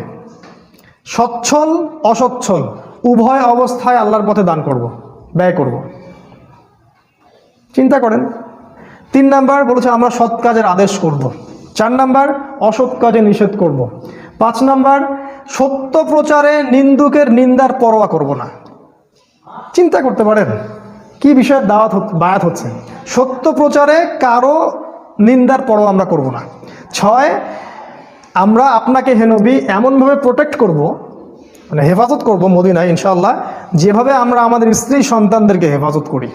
সচ্ছল অসচ্ছল উভয় অবস্থায় আল্লাহর পথে দান করব, ব্যয় করব। চিন্তা করেন। 3 নাম্বার বলেছে আমরা সৎ কাজের আদেশ করব। 4 নাম্বার, অসৎ কাজে নিষেধ করব। 5 নাম্বার, সত্য প্রচারে নিন্দুকের নিন্দার পরোয়া করব না। চিন্তা করতে পারেন কি বিষয়ে বায়াত হচ্ছে। সত্য প্রচারে কারো নিন্দার পরোয়া আমরা করব না। 6, আমরা আপনাকে হে নবী এমনভাবে প্রোটেক্ট করব, মানে হেফাজত করব মদিনায় ইনশাআল্লাহ, যেভাবে আমরা আমাদের স্ত্রী সন্তানদেরকে হেফাজত করি।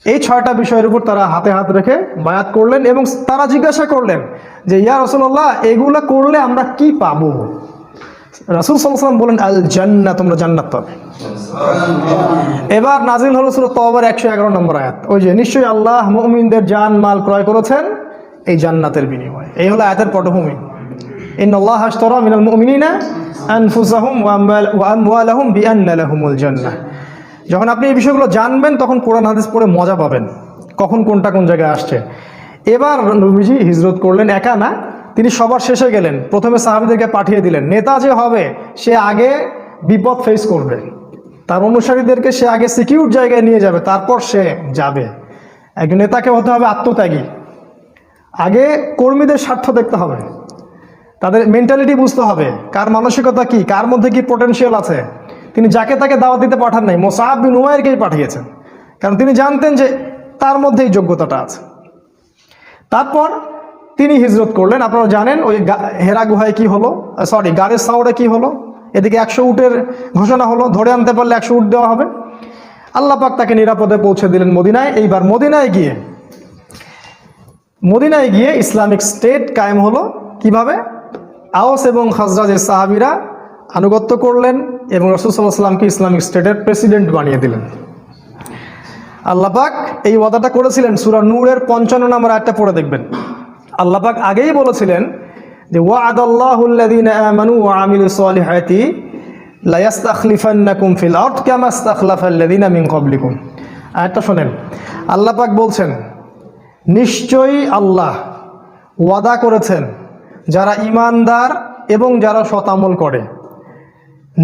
এই 6টা বিষয়ের উপর তারা হাতে হাত রেখে বায়াত করলেন এবং তারা জিজ্ঞাসা করলেন যে ইয়া রাসূলুল্লাহ, এগুলা করলে আমরা কি পাবো? রাসূল সাল্লাল্লাহু আলাইহি ওয়াসাল্লাম বলেন আল জান্নাহ, তোমরা জান্নাত পাবে। এবার নাজিল হলো সূরা তাওবার 111 নম্বর আয়াত, ওই যে নিশ্চয়ই আল্লাহ মুমিনদের জান মাল ক্রয় করেছেন এই জান্নাতের বিনিময়ে। এই হলো আয়াতের পটভূমি। ইন্নাল্লাহা আশতারা মিনাল মুমিনিনা আনফুসাহুম ওয়া আমওয়ালাহুম বিআন্না লাহুমুল জান্নাহ। যখন আপনি এই বিষয়গুলো জানবেন তখন কোরআন হাদিস পড়ে মজা পাবেন, কখন কোনটা কোন জায়গায় আসছে। এবার নবীজি হিজরত করলেন, একা না, তিনি সবার শেষে গেলেন। প্রথমে সাহাবীদেরকে পাঠিয়ে দিলেন। নেতা যে হবে সে আগে বিপদ ফেস করবে, তার অনুসারীদেরকে সে আগে সিকিউর জায়গায় নিয়ে যাবে, তারপর সে যাবে। একজন নেতাকে হতে হবে আত্মত্যাগী। আগে কর্মীদের স্বার্থ দেখতে হবে, তাদের মেন্টালিটি বুঝতে হবে, কার মানসিকতা কি, কার মধ্যে কি পোটেনশিয়াল আছে। তিনি যাকে তাকে দাওয়াত দিতে পাঠান নাই, মুসআব বিন উমাইরকেই পাঠিয়েছেন, কারণ তিনি জানতেন যে তার মধ্যেই যোগ্যতাটা আছে। তারপর তিনি হিজরত করলেন। আপনারা জানেন ওই হেরা গুহায় কি হলো, গাড়ির সাউরে কি হলো। এদিকে 100 উটের ঘোষণা হলো, ধরে আনতে পারলে 100 উট দেওয়া হবে। আল্লাহ পাক তাকে নিরাপদে পৌঁছে দিলেন মদিনায়। এইবার মদিনায় গিয়ে ইসলামিক স্টেট কায়েম হলো। কিভাবে? আওস এবং খাজরাজের সাহাবীরা আনুগত্য করলেন এবং রাসূল সাল্লাল্লাহু আলাইহি ওয়াসাল্লামকে ইসলামিক স্টেটের প্রেসিডেন্ট বানিয়ে দিলেন। আল্লাহ পাক এই ওয়াদাটা করেছিলেন। সূরা নূরের 55 নম্বর আয়াতটা পড়ে দেখবেন। আল্লাহ পাক আগেই বলেছিলেন যে ওয়া'আদাল্লাহুল্লাযীনা আমানু ওয়া আমিলুস সলিহাতি লা ইস্তাখলিফান্নাকুম ফিল আরদ কামা ইস্তাখলাফাল্লাযীনা মিন ক্বাবলিকুম। আয়াতটা শুনেন। আল্লাহ পাক বলছেন, নিশ্চয়ই আল্লাহ ওয়াদা করেছেন যারা ঈমানদার এবং যারা সৎ আমল করে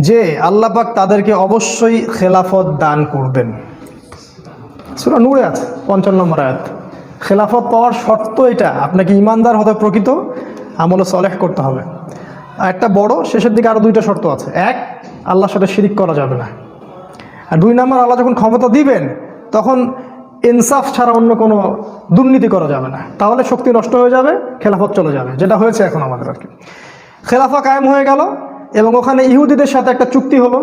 যে আল্লাহ পাক তাদেরকে অবশ্যই খেলাফত দান করবেন। সূরা নূরে আছে 55 নম্বর আয়াত। খেলাফত পাওয়ার শর্ত এটা, আপনাকে ঈমানদার হতে, প্রকৃত আমলে সলেহ করতে হবে। আর একটা বড়, শেষের দিকে আরো 2টা শর্ত আছে। 1, আল্লাহর সাথে শিরিক করা যাবে না। আর 2 নম্বর, আল্লাহ যখন ক্ষমতা দিবেন তখন ইনসাফ ছাড়া অন্য কোনো দুর্নীতি করা যাবে না, তাহলে শক্তি নষ্ট হয়ে যাবে, খেলাফত চলে যাবে, যেটা হয়েছে এখন আমাদের আর কি। খেলাফা কায়েম হয়ে গেল এবং ওখানে ইহুদিদের সাথে একটা চুক্তি হলো।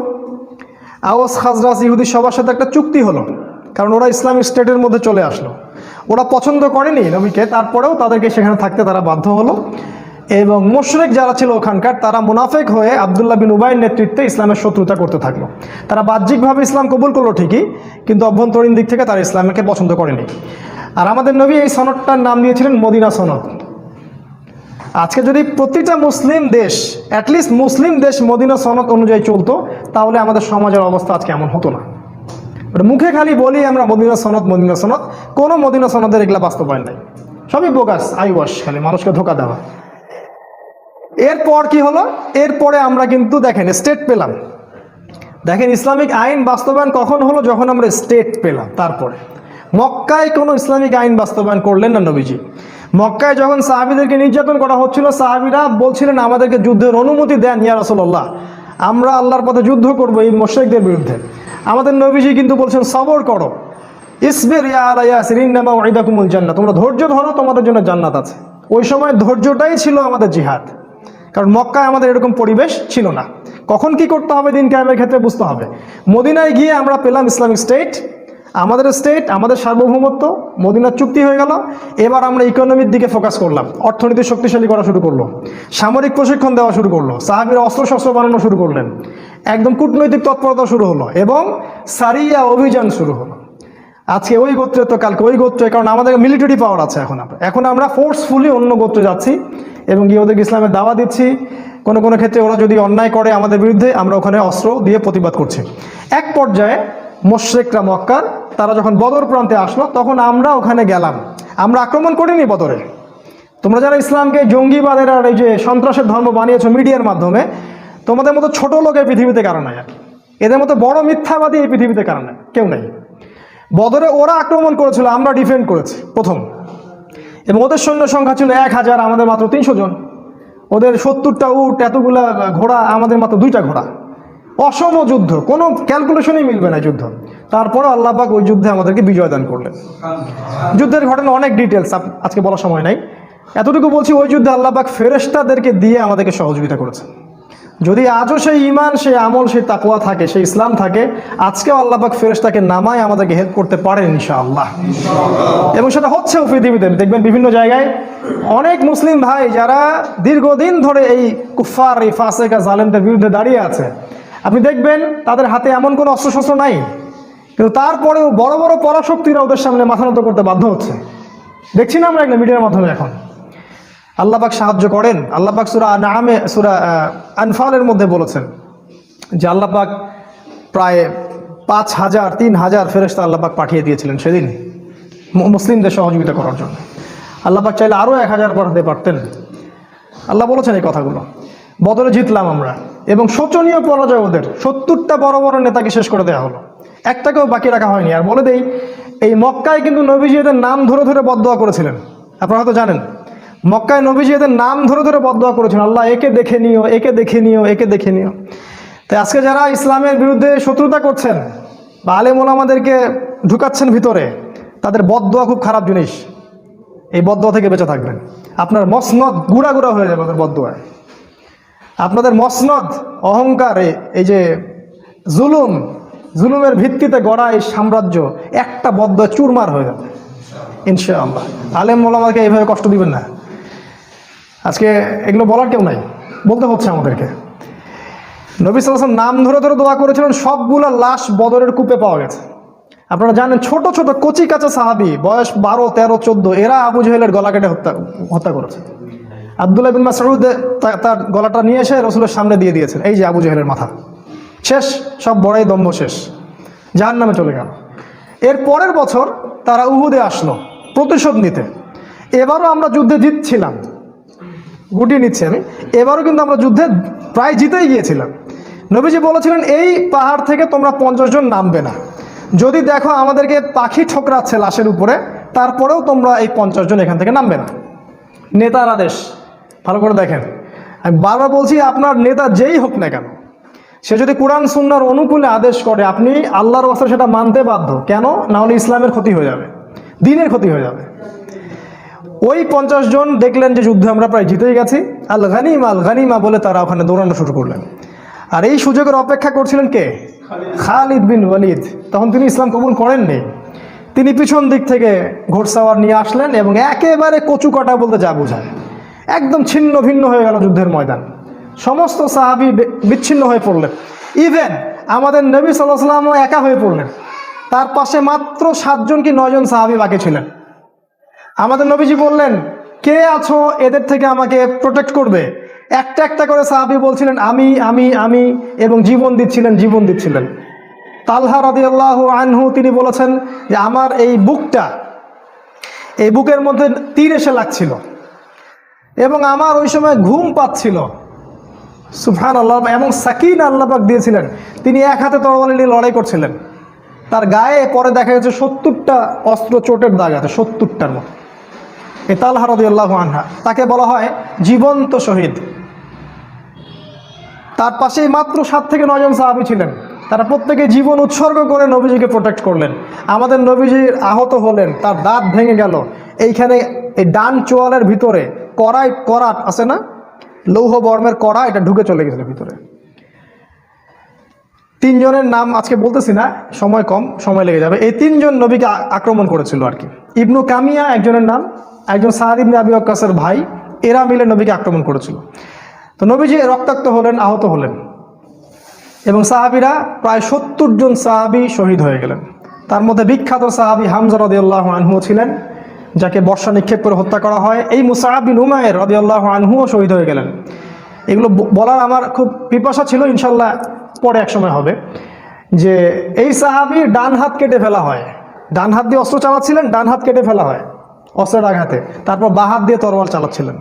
আওস খাজরাজ ইহুদি সবার সাথে একটা চুক্তি হলো, কারণ ওরা ইসলামিক স্টেটের মধ্যে চলে আসলো। ওরা পছন্দ করেনি নবীকে, তারপরেও তাদেরকে সেখানে থাকতে তারা বাধ্য হলো। এবং মুশরিক যারা ছিল ওখানকার, তারা মুনাফিক হয়ে আব্দুল্লাহ বিন উবাইয়ের নেতৃত্বে ইসলামের শত্রুতা করতে থাকলো। তারা বাহ্যিকভাবে ইসলাম কবুল করলো ঠিকই, কিন্তু অভ্যন্তরীণ দিক থেকে তারা ইসলামকে পছন্দ করেনি। আর আমাদের নবী এই সনদটার নাম দিয়েছিলেন মদিনা সনদ। আজকে যদি প্রতিটা মুসলিম দেশ, অ্যাটলিস্ট মুসলিম দেশ মদিনা সনদ অনুযায়ী চলতো, তাহলে আমাদের সমাজের অবস্থা আজকে এমন হতো না। মুখে খালি বলি আমরা মদিনা সনদ, কোনো মদিনা সনদের এগুলা বাস্তবায়ন নাই, সবই বোগাস, আইওয়াশ, খালি মানুষকে ধোকা দেওয়া। এরপর কি হলো? এরপরে আমরা কিন্তু দেখেন স্টেট পেলাম। দেখেন ইসলামিক আইন বাস্তবায়ন কখন হলো? যখন আমরা স্টেট পেলাম। তারপরে মক্কায় কোনো ইসলামিক আইন বাস্তবায়ন করলেন না নবীজি। মক্কায় যখন সাহাবীদেরকে নির্যাতন করা হচ্ছিল, সাহাবীরা বলছিলেন আমাদেরকে যুদ্ধের অনুমতি দেন ইয়া রাসূলুল্লাহ, আমরা আল্লাহর পথে যুদ্ধ করব এই মুশরিকদের বিরুদ্ধে। আমাদের নবীজি কিন্তু বলছেন সবর করো, ইসবির ইয়া আলা ইয়াসির ইন্নামা উইদাকুমুল জান্নাহ, তোমরা ধৈর্য ধরো, তোমাদের জন্য জান্নাত আছে। ওই সময় ধৈর্যটাই ছিল আমাদের জিহাদ, কারণ মক্কায় আমাদের এরকম পরিবেশ ছিল না। কখন কি করতে হবে দিন কিয়ামতের ক্ষেত্রে বুঝতে হবে। মদিনায় গিয়ে আমরা পেলাম ইসলামিক স্টেট, আমাদের সার্বভৌমত্ব, মদিনার চুক্তি হয়ে গেল। এবার আমরা ইকোনমির দিকে ফোকাস করলাম, অর্থনীতি শক্তিশালী করা শুরু করলো, সামরিক প্রশিক্ষণ দেওয়া শুরু করলো, সাহাবীরা অস্ত্রশস্ত্র বানানো শুরু করলেন, একদম কূটনৈতিক তৎপরতা শুরু হলো এবং সারিয়া অভিযান শুরু হলো। আজকে ওই গোত্রে তো কালকে ওই গোত্রে, কারণ আমাদের মিলিটারি পাওয়ার আছে। এখন আমরা ফোর্সফুলি অন্য গোত্রে যাচ্ছি এবং গিয়ে ওদেরকে ইসলামের দাওয়া দিচ্ছি। কোনো কোনো ক্ষেত্রে ওরা যদি অন্যায় করে আমাদের বিরুদ্ধে, আমরা ওখানে অস্ত্র দিয়ে প্রতিবাদ করছি। এক পর্যায়ে মুশরিকরা মক্কার, তারা যখন বদর প্রান্তে আসলো, তখন আমরা ওখানে গেলাম। আমরা আক্রমণ করিনি বদরে। তোমরা যারা ইসলামকে জঙ্গিবাদের আর এই যে সন্ত্রাসের ধর্ম বানিয়েছো মিডিয়ার মাধ্যমে, তোমাদের মতো ছোট লোকের পৃথিবীতে কারণ নাই, এদের মতো বড় মিথ্যাবাদী এই পৃথিবীতে কারণ নাই, কেউ নেই। বদরে ওরা আক্রমণ করেছিল, আমরা ডিফেন্ড করেছি প্রথম, এবং ওদের সৈন্য সংখ্যা ছিল 1000, আমাদের মাত্র 300 জন। ওদের 70টা উট, এতগুলা ঘোড়া, আমাদের মাত্র 2টা ঘোড়া। অসম যুদ্ধ, কোনো ক্যালকুলেশনই মিলবে না যুদ্ধ। তারপরে আল্লাহ পাক ওই যুদ্ধে আমাদেরকে বিজয় দান করলেন। যুদ্ধের ঘটনা অনেক ডিটেলস আজকে বলার সময় নাই, এতটুকু বলছি, ওই যুদ্ধে আল্লাহ পাক ফেরেশতাদেরকে দিয়ে আমাদেরকে সহযোগিতা করেছেন। যদি আজও সেই ঈমান, সেই আমল, সেই তাকওয়া থাকে, সেই ইসলাম থাকে, আজকেও আল্লাহ পাক ফেরেশতাকে নামায় আমাদেরকে হেল্প করতে পারেন ইনশাআল্লাহ। এবং সেটা হচ্ছেও পৃথিবীতে। দেখবেন বিভিন্ন জায়গায় অনেক মুসলিম ভাই যারা দীর্ঘদিন ধরে এই কুফার, এই ফাসেক, জালেমদের বিরুদ্ধে দাঁড়িয়ে আছে, আপনি দেখবেন তাদের হাতে এমন কোনো অস্ত্রশস্ত্র নাই, কিন্তু তারপরেও বড় বড় পরাশক্তিরা ওদের সামনে মাথা নত করতে বাধ্য হচ্ছে। দেখছি না আমরা এগুলো মিডিয়ার মাধ্যমে। এখন আল্লাহ পাক সাহায্য করেন। আল্লাহ পাক সূরা আনফালের মধ্যে বলেছেন যে আল্লাহ পাক প্রায় 5000 3000 ফেরেশতা আল্লাহ পাক পাঠিয়ে দিয়েছিলেন সেদিন মুসলিমদের সহযোগিতা করার জন্য। আল্লাহ পাক চাইলে আরও 1000 পাঠাতে পারতেন। আল্লাহ বলেছেন এই কথাগুলো। বদরে জিতলাম আমরা, এবং শোচনীয় পরাজয় ওদের। 70টা বড় বড় নেতাকে শেষ করে দেওয়া হলো, একটাকেও বাকি রাখা হয়নি। আর বলে দেই, এই মক্কায় কিন্তু নবীজি এদের নাম ধরে ধরে বদদোয়া করেছিলেন। আপনারা হয়তো জানেন, মক্কায় নবীজি এদের নাম ধরে ধরে বদদোয়া করেছিলেন, আল্লাহ একে দেখে নিও, একে দেখে নিও, একে দেখে নিও। তাই আজকে যারা ইসলামের বিরুদ্ধে শত্রুতা করছেন বা আলেম ওলামাদেরকে ঢুকাচ্ছেন ভিতরে, তাদের বদদোয়া খুব খারাপ জিনিস। এই বদদোয়া থেকে বেঁচে থাকবেন। আপনার মসনদ গুড়া গুড়া হয়ে যাবে ওদের বদদোয়ায়। আপনাদের মসনদ, অহংকার, এই যে জুলুমের ভিত্তিতে গড়া এই সাম্রাজ্য একটা বদদোয়া চুরমার হয়ে যাবে ইনশাআল্লাহ। আলেম ওলামাকে এইভাবে কষ্ট দিবেন না। আজকে এগুলো বলার কেউ নাই, বলতে হচ্ছে আমাদেরকে। নবী সাল্লাল্লাহু আলাইহি ওয়াসাল্লাম নাম ধরে ধরে দোয়া করেছিলেন, সবগুলা লাশ বদরের কূপে পাওয়া গেছে। আপনারা জানেন, ছোট ছোট কচি কাঁচা সাহাবি, বয়স 12, 13, 14, এরা আবু জেহেলের গলা কেটে হত্যা করেছে। আব্দুল্লাহ বিন মাসউদ তার গলাটা নিয়ে এসে রাসূলের সামনে দিয়ে দিয়েছেন, এই যে আবু জেহেলের মাথা শেষ, সব বড়াই দম্ভ শেষ, জাহান্নামে চলে গেল। এর পরের বছর তারা উহুদে আসলো প্রতিশোধ নিতে। এবারও আমরা যুদ্ধে জিতছিলাম, গুটিয়ে নিচ্ছি আমি। এবারও কিন্তু আমরা যুদ্ধে প্রায় জিতেই গিয়েছিলাম। নবীজি বলেছিলেন, এই পাহাড় থেকে তোমরা 50 জন নামবে না। যদি দেখো আমাদেরকে পাখি ঠোকরাচ্ছে লাশের উপরে, তারপরেও তোমরা এই 50 জন এখান থেকে নামবে না। নেতার আদেশ, ভালো করে দেখেন। আমি বারবার বলছি, আপনার নেতা যেই হোক না কেন, সে যদি কোরআন সুন্নাহর অনুকূলে আদেশ করে, আপনি আল্লাহর ওয়াস্তে সেটা মানতে বাধ্য। কেন? না হলে ইসলামের ক্ষতি হয়ে যাবে, দ্বীনের ক্ষতি হয়ে যাবে। ওই 50 জন দেখলেন যে যুদ্ধে আমরা প্রায় জিতেই গেছি, আল গানিমা বলে তারা ওখানে দৌড়ানো শুরু করলেন। আর এই সুযোগের অপেক্ষা করছিলেন কে? খালিদ বিন ওয়ালিদ। তখন তিনি ইসলাম কবুল করেননি। তিনি পিছন দিক থেকে ঘোড়সাওয়ার নিয়ে আসলেন এবং একেবারে কচু কাটা বলতে যা বোঝায়, একদম ছিন্ন ভিন্ন হয়ে গেল যুদ্ধের ময়দান। সমস্ত সাহাবী বিচ্ছিন্ন হয়ে পড়লেন। ইভেন আমাদের নবী সাল্লাল্লাহু আলাইহি ওয়াসাল্লামও একা হয়ে পড়লেন। তার পাশে মাত্র 7 জন কি 9 জন সাহাবী বাকি ছিলেন। আমাদের নবীজি বললেন, কে আছো এদের থেকে আমাকে প্রোটেক্ট করবে? একটা একটা করে সাহাবী বলছিলেন, আমি আমি আমি, এবং জীবন দিচ্ছিলেন। তালহা রাদিয়াল্লাহু আনহু তিনি বলেছেন যে আমার এই বুকের মধ্যে তীর এসে লাগছিল এবং আমার ওই সময় ঘুম পাচ্ছিল। সুবহানাল্লাহ। এবং সাকিনা আল্লাহ পাক দিয়েছিলেন। তিনি এক হাতে তরবারি নিয়ে লড়াই করছিলেন। তার গায়ে পরে দেখা গেছে 70টা অস্ত্র চোটের দাগ আছে, 70টার মতো। এই তালহা রাদিয়াল্লাহু আনহা, তাকে বলা হয় জীবন্ত শহীদ। তার পাশেই মাত্র 7 থেকে 9 জন সাহাবী ছিলেন, তারা প্রত্যেকে জীবন উৎসর্গ করে নবীজিকে প্রোটেক্ট করলেন। আমাদের নবীজি আহত হলেন, তার দাঁত ভেঙে গেল, এইখানে এই ডান চোয়ালের ভিতরে করাত আছে না, লৌহ বর্মের কড়া, এটা ঢুকে চলে গেছিল ভিতরে। 3 জনের নাম আজকে বলতেছি না, সময় কম, সময় লেগে যাবে। এই 3 জন নবীকে আক্রমণ করেছিল আর কি। ইবনু কামিয়া একজনের নাম, একজন সাদ ইবনে আবি ওয়াক্কাসের ভাই, এরা মিলে নবীকে আক্রমণ করেছিল। তো নবীজি রক্তাক্ত হলেন, আহত হলেন, এবং সাহাবীরা প্রায় 70 জন সাহাবী শহীদ হয়ে গেলেন। তার মধ্যে বিখ্যাত সাহাবী হামজা রাদিয়াল্লাহু আনহু ছিলেন, যাকে বর্ষা নিক্ষেপ করে হত্যা করা হয়। এই মুসআব বিন উমাইর রাদিয়াল্লাহু আনহুও শহীদ হয়ে গেলেন। এগুলো বলার আমার খুব পিপাসা ছিল, ইনশাল্লাহ পরে এক সময় হবে। যে এই সাহাবীর ডান হাত কেটে ফেলা হয়, ডান হাত দিয়ে অস্ত্র চালাচ্ছিলেন, ডান হাত কেটে ফেলা হয় অস্ত্রের আঘাতে, তারপর বাঁ হাত দিয়ে তরোয়াল চালাচ্ছিলেন।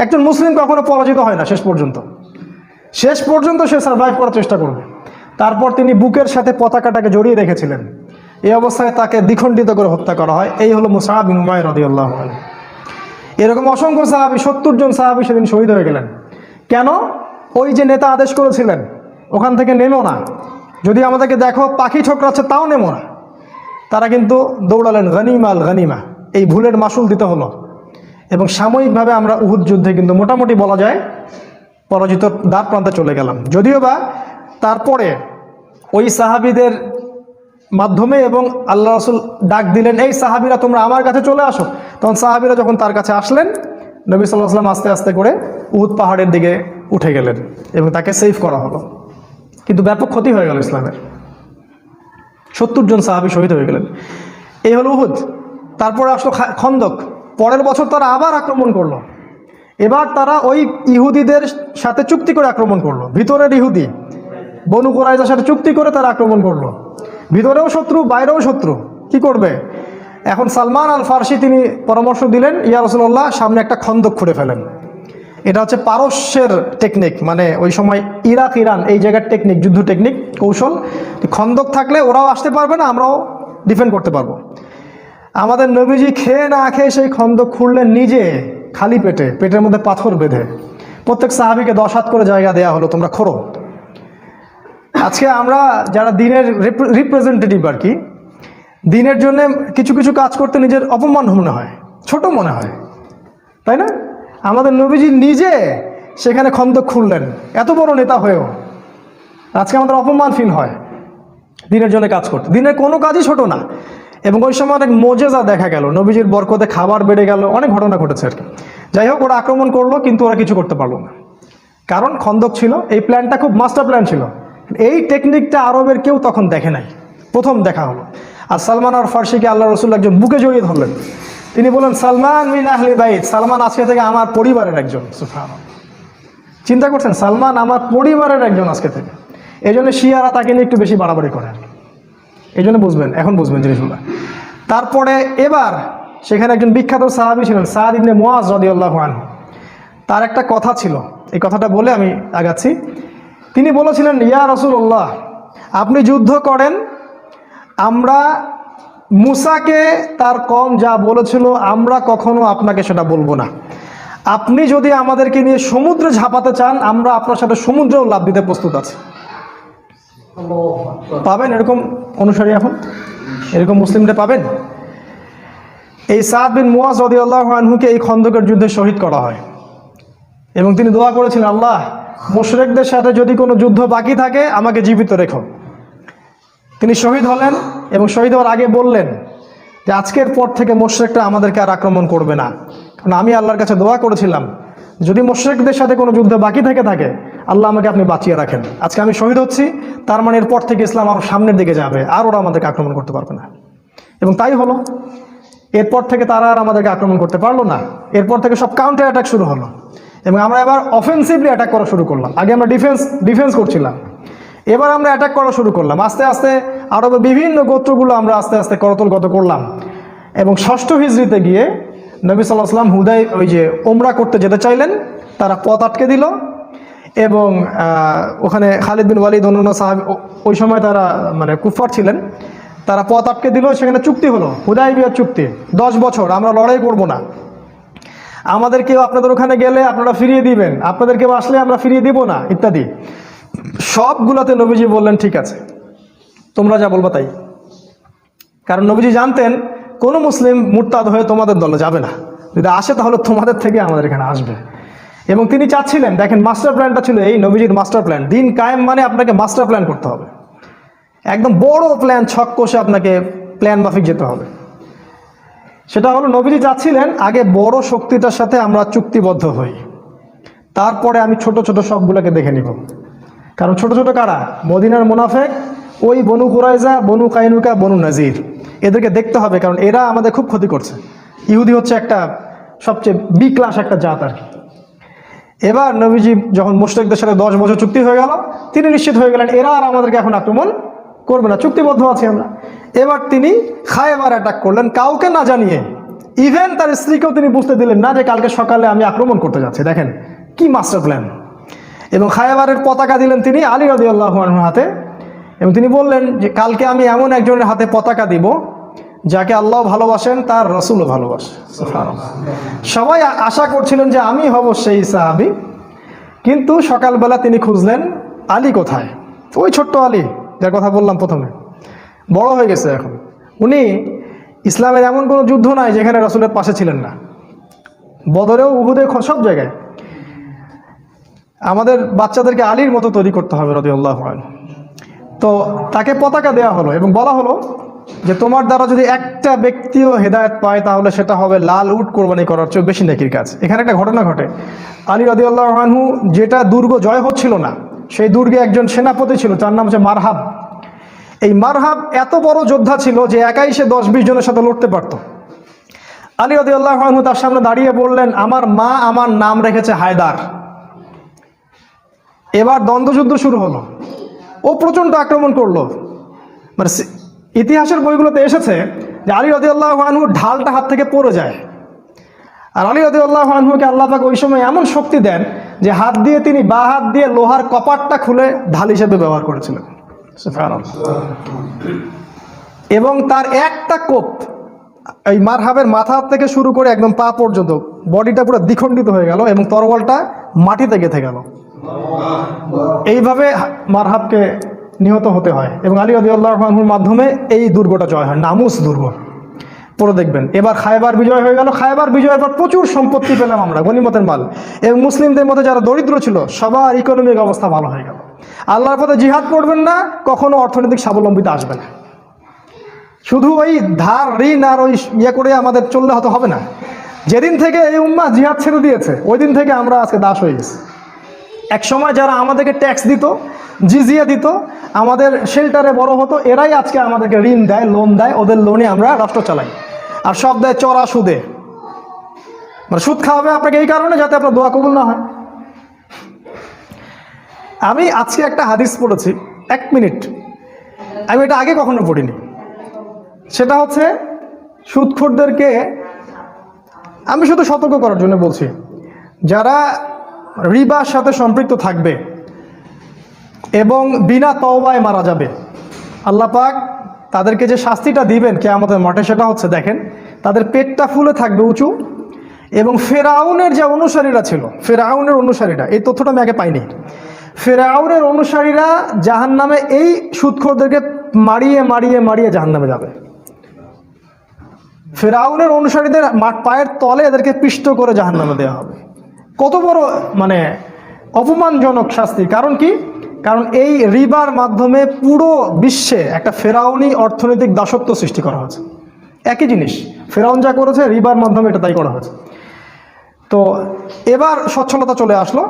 একজন মুসলিম কখনো পরাজিত হয় না, শেষ পর্যন্ত সে সার্ভাইভ করার চেষ্টা করবে। তারপর তিনি বুকের সাথে পতাকাটাকে জড়িয়ে রেখেছিলেন, এই অবস্থায় তাকে দ্বিখণ্ডিত করে হত্যা করা হয়। এই হলো মুসআব বিন উমাইর রাদিয়াল্লাহু আনহু। এরকম অসংখ্য সাহাবী, 70 জন সাহাবী সেদিন শহীদ হয়ে গেলেন। কেন? ওই যে নেতা আদেশ করেছিলেন ওখান থেকে নেমো না, যদি আমাদেরকে দেখো পাখি ঠোকরাচ্ছে তাও নেমো না, তারা কিন্তু দৌড়ালেন গনিমাল গনিমা, এই ভুলের মাসুল দিতে হলো। এবং সাময়িকভাবে আমরা উহুদ যুদ্ধে কিন্তু মোটামুটি বলা যায় পরাজিত দ্বার প্রান্তে চলে গেলাম। যদিও বা তারপরে ওই সাহাবীদের মাধ্যমে এবং আল্লাহ রাসূল ডাক দিলেন, এই সাহাবীরা তোমরা আমার কাছে চলে আসো। তখন সাহাবীরা যখন তার কাছে আসলেন, নবী সাল্লাল্লাহু আলাইহি ওয়াসাল্লাম আস্তে আস্তে করে উহুদ পাহাড়ের দিকে উঠে গেলেন এবং তাকে সেভ করা হলো। কিন্তু ব্যাপক ক্ষতি হয়ে গেল ইসলামের, 70 জন সাহাবী শহীদ হয়ে গেলেন। এই হলো উহুদ। তারপরে আসলো খন্দক। পরের বছর তারা আবার আক্রমণ করলো। এবার তারা ওই ইহুদিদের সাথে চুক্তি করে আক্রমণ করলো, ভিতরের ইহুদি বনু কুরাইজার সাথে চুক্তি করে তারা আক্রমণ করলো। ভিতরেও শত্রু, বাইরেও শত্রু, কি করবে? এখন সালমান আল ফারসি তিনি পরামর্শ দিলেন, ইয়া রাসূলুল্লাহ সামনে একটা খন্দক খুঁড়ে ফেলেন। এটা হচ্ছে পারস্যের টেকনিক, মানে ওই সময় ইরাক ইরান এই জায়গার টেকনিক, যুদ্ধ টেকনিক, কৌশল। খন্দক থাকলে ওরাও আসতে পারবে না, আমরাও ডিফেন্ড করতে পারবো। আমাদের নবীজি খেয়ে না খেয়ে সেই খন্দক খুঁড়লেন নিজে, খালি পেটে, পেটের মধ্যে পাথর বেঁধে। প্রত্যেক সাহাবীকে 10 হাত করে জায়গা দেয়া হলো, তোমরা খোঁড়ো। আজকে আমরা যারা দিনের রিপ্রেজেন্টেটিভ আর কি, দিনের জন্য কিছু কিছু কাজ করতে নিজের অপমান মনে হয়, ছোট মনে হয়, তাই না? আমাদের নবীজি নিজে সেখানে খন্দক খুঁড়লেন, এত বড় নেতা হয়েও। আজকে আমাদের অপমান ফিল হয় দিনের জন্য কাজ করতে। দিনের কোনো কাজই ছোট না। এবং ওই সময় অনেক মোজেজা দেখা গেল, নবীজির বরকতে খাবার বেড়ে গেল, অনেক ঘটনা ঘটেছে আর কি। যাই হোক, ওরা আক্রমণ করলো কিন্তু ওরা কিছু করতে পারলো না, কারণ খন্দক ছিল। এই প্ল্যানটা খুব মাস্টার প্ল্যান ছিল। এই টেকনিকটা আরবের কেউ তখন দেখে নাই, প্রথম দেখা হলো। আর সালমান আর ফার্সিকে আল্লাহ রসুল একজন বুকে জড়িয়ে ধরলেন। তিনি বলেন, সালমান মিন আহলি বাইত, সালমান আজকে থেকে আমার পরিবারের একজন। সুবহানাল্লাহ, চিন্তা করছেন, সালমান আমার পরিবারের একজন আজকে থেকে। এই জন্য শিয়ারা তাকে নিয়ে একটু বেশি বাড়াবাড়ি করে আর কি। এই জন্য বুঝবেন, এখন বুঝবেন জিনিসগুলো। তারপরে এবার সেখানে একজন বিখ্যাত সাহাবী ছিলেন সাদ ইবনে মুআজ রাদিয়াল্লাহু আনহু। তার একটা কথা ছিল, এই কথাটা বলে আমি আগাচ্ছি। তিনি বলেছিলেন, ইয়া রাসূলুল্লাহ, আপনি যুদ্ধ করেন, আমরা মুসাকে তার কওম যা বলেছিল আমরা কখনো আপনাকে সেটা বলবো না। আপনি যদি আমাদেরকে নিয়ে সমুদ্রে ঝাঁপাতে চান, আমরা আপনার সাথে সমুদ্রেও লাফ দিতে প্রস্তুত আছি। পাবেন এরকম অনুসারী, এখন এরকম মুসলিমরা পাবেন। এই সাদ বিন মুআজ রাদিয়াল্লাহু আনহুকে এই খন্দকের যুদ্ধে শহীদ করা হয় এবং তিনি দোয়া করেছিলেন, আল্লাহ মুশরিকদের সাথে যদি কোনো যুদ্ধ বাকি থাকে আমাকে জীবিত রেখো। তিনি শহীদ হলেন এবং শহীদ হওয়ার আগে বললেন যে আজকের পর থেকে মুশরিকরা আমাদেরকে আর আক্রমণ করবে না, কারণ আমি আল্লাহর কাছে দোয়া করেছিলাম যদি মুশরিকদের সাথে কোনো যুদ্ধ বাকি থাকে আল্লাহ আমাকে আপনি বাঁচিয়ে রাখেন। আজকে আমি শহীদ হচ্ছি, তার মানে এরপর থেকে ইসলাম আরও সামনের দিকে যাবে, আর ওরা আমাদেরকে আক্রমণ করতে পারবে না। এবং তাই হলো। এরপর থেকে তারা আর আমাদেরকে আক্রমণ করতে পারলো না। এরপর থেকে সব কাউন্টার অ্যাটাক শুরু হলো এবং আমরা এবার অফেন্সিভলি অ্যাটাক করা শুরু করলাম। আগে আমরা ডিফেন্স করছিলাম, এবার আমরা অ্যাটাক করা শুরু করলাম। আস্তে আস্তে আরবের বিভিন্ন গোত্রগুলো আমরা আস্তে আস্তে করতলগত করলাম। এবং 6ষ্ঠ হিজরিতে গিয়ে নবী সাল্লাল্লাহু আলাইহি ওয়াসাল্লাম হুদাই ওই যে ওমরা করতে যেতে চাইলেন, তারা পথ আটকে দিল। এবং ওখানে খালিদ বিন ওয়ালিদ অন্যান্য সাহাবী, ওই সময় তারা মানে কুফার ছিলেন, তারা পথ আটকে দিল। সেখানে চুক্তি হলো, হুদাইবিয়ার চুক্তি, 10 বছর আমরা লড়াই করব না, আমাদের কেউ আপনাদের ওখানে গেলে আপনারা ফিরিয়ে দিবেন, আপনাদের কেউ আসলে আমরা ফিরিয়ে দিব না, ইত্যাদি। সবগুলোতে নবীজি বললেন ঠিক আছে, তোমরা যা বলবা তাই। কারণ নবীজি জানতেন কোনো মুসলিম মুরতাদ হয়ে তোমাদের দলে যাবে না, যদি আসে তাহলে তোমাদের থেকে আমাদের এখানে আসবে। এবং তিনি চাচ্ছিলেন, দেখেন মাস্টার প্ল্যানটা ছিল এই নবীজির মাস্টার প্ল্যান। দিন কায়েম মানে আপনাকে মাস্টার প্ল্যান করতে হবে, একদম বড় প্ল্যান, ছক কষে আপনাকে প্ল্যান মাফিক যেতে হবে। সেটা হলো নবীজি চাচ্ছিলেন আগে বড় শক্তিটার সাথে আমরা চুক্তিবদ্ধ হই, তারপরে আমি ছোট ছোট সবগুলোকে দেখে নিব। কারণ ছোট ছোট কারা? মদিনার মুনাফিক, ওই বনু কুরাইজা, বনু কাইনুকা, বনু নাজির, এদেরকে দেখতে হবে, কারণ এরা আমাদের খুব ক্ষতি করছে। ইহুদি হচ্ছে একটা সবচেয়ে বি ক্লাস একটা জাত আর কি। এবার নবীজি যখন মুশরিকদের সাথে 10 বছর চুক্তি হয়ে গেল, তিনি নিশ্চিত হয়ে গেলেন এরা আর আমাদেরকে এখন আক্রমণ করবে না, চুক্তিবদ্ধ আছি আমরা। এবার তিনি খায়বার অ্যাটাক করলেন কাউকে না জানিয়ে, ইভেন তার স্ত্রীকেও তিনি বুঝতে দিলেন না যে কালকে সকালে আমি আক্রমণ করতে যাচ্ছি। দেখেন কি মাস্টার প্ল্যান। এবং খায়বারের পতাকা দিলেন তিনি আলী রাদিয়াল্লাহু আনহুর হাতে, এবং তিনি বললেন যে কালকে আমি এমন একজনের হাতে পতাকা দিব যাকে আল্লাহ ভালোবাসেন, তার রসুলও ভালোবাসে। সবাই আশা করছিলেন যে আমি হব সেই সাহাবী, কিন্তু সকালবেলা তিনি খুঁজলেন আলী কোথায়। ওই ছোট্ট আলী যার কথা বললাম প্রথমে, বড় হয়ে গেছে এখন। উনি ইসলামের এমন কোনো যুদ্ধ নাই যেখানে রসুলের পাশে ছিলেন না, বদরেও, উহুদে, সব জায়গায়। আমাদের বাচ্চাদেরকে আলীর মতো তৈরি করতে হবে রাদিয়াল্লাহু আনহু। তো তাকে পতাকা দেওয়া হলো এবং বলা হলো যে তোমার দ্বারা যদি একটা ব্যক্তিও হেদায়েত পায় তাহলে সেটা হবে লাল উট কোরবানি করার চেয়ে বেশি নেকির কাজ। এখানে একটা ঘটনা ঘটে, আলী রাদিয়াল্লাহু আনহু যেটা দুর্গ জয় হচ্ছিল না, সেই দুর্গে একজন সেনাপতি ছিল, তার নাম হচ্ছে মারহাব। এই মারহাব এত বড় যোদ্ধা ছিল যে একাই সে 10-20 জনের সাথে লড়তে পারত। আলী রাদিয়াল্লাহু আনহু তার সামনে দাঁড়িয়ে বললেন, আমার মা আমার নাম রেখেছে হায়দার। এবার দ্বন্দ্বযুদ্ধ শুরু হলো, ও প্রচণ্ড আক্রমণ করলো। মানে ইতিহাসের বইগুলোতে এসেছে যে আলী রাদিয়াল্লাহু আনহু ঢালটা হাত থেকে পড়ে যায়, আর আলী রাদিয়াল্লাহু আনহুকে আল্লাহ পাক ওই সময় এমন শক্তি দেন যে হাত দিয়ে তিনি বাঁ হাত দিয়ে লোহার কপাটটা খুলে ঢাল হিসেবে ব্যবহার করেছিলেন। এবং তার একটা কোপ এই মারহাবের মাথা থেকে শুরু করে একদম পা পর্যন্ত বডিটা পুরো দ্বিখণ্ডিত হয়ে গেল এবং তরোয়ালটা মাটিতে গেঁথে গেল। এইভাবে মারহাবকে নিহত হতে হয় এবং আলী রাদিয়াল্লাহু আনহুর মাধ্যমে এই দুর্গটা জয় হয়, নামুস দুর্গ। পরে দেখবেন এবার খায়বার বিজয় হয়ে গেল। খায়বার বিজয়ের পর প্রচুর সম্পত্তি পেলাম আমরা, গনিমতের মাল, এবং মুসলিমদের মধ্যে যারা দরিদ্র ছিল সবার ইকোনমিক অবস্থা ভালো হয়ে গেল। আল্লাহর পথে জিহাদ করবেন না, কখনো অর্থনৈতিক স্বাবলম্বিতা আসবে না। শুধু ওই ধার ঋণ আর ওই করে আমাদের চললে হয়তো হবে না। যেদিন থেকে এই উম্মাহ জিহাদ ছেড়ে দিয়েছে ওই দিন থেকে আমরা আজকে দাস হয়ে গেছি। এক সময় যারা আমাদেরকে ট্যাক্স দিত, জিজিয়া দিত, আমাদের শেল্টারে বড় হতো, এরাই আজকে আমাদেরকে ঋণ দেয়, লোন দেয়, ওদের লোনে আমরা রাষ্ট্র চালাই। আর সব দেয় চড়া সুদে। মানে সুদ খাওয়াবে আপনাকে এই কারণে যাতে আপনার দোয়া কবুল না হয়। আমি আজকে একটা হাদিস পড়েছি, 1 মিনিট, আমি এটা আগে কখনো পড়িনি। সেটা হচ্ছে সুদখোরদেরকে আমি শুধু সতর্ক করার জন্য বলছি, যারা রিবার সাথে সম্পৃক্ত থাকবে এবং বিনা তওবায় মারা যাবে, আল্লাহ পাক তাদেরকে যে শাস্তিটা দিবেন কিয়ামতের মাঠে সেটা হচ্ছে, দেখেন তাদের পেটটা ফুলে থাকবে উঁচু, এবং ফেরাউনের যে অনুসারীরা ছিল, ফেরাউনের অনুসারীরা, এই তথ্যটা আমি আগে পাইনি, ফেরাউনের অনুসারীরা জাহান্নামে এই সুদখোরদেরকে মারিয়ে মারিয়ে মারিয়ে জাহান্নামে যাবে। ফেরাউনের অনুসারীদের পায়ের তলে এদেরকে পিষ্ট করে জাহান্নামে দেওয়া হবে। কত বড় মানে অপমানজনক শাস্তি। কারণ কি? কারণ এই রিবার মাধ্যমে পুরো বিশ্বে একটা ফেরাউনি অর্থনৈতিক দাসত্ব সৃষ্টি করা হয়েছে। একই জিনিস ফেরাউন যা করেছে রিবার মাধ্যমে এটা তাই করা হয়েছে। তো এবার সচ্ছলতা চলে আসলো।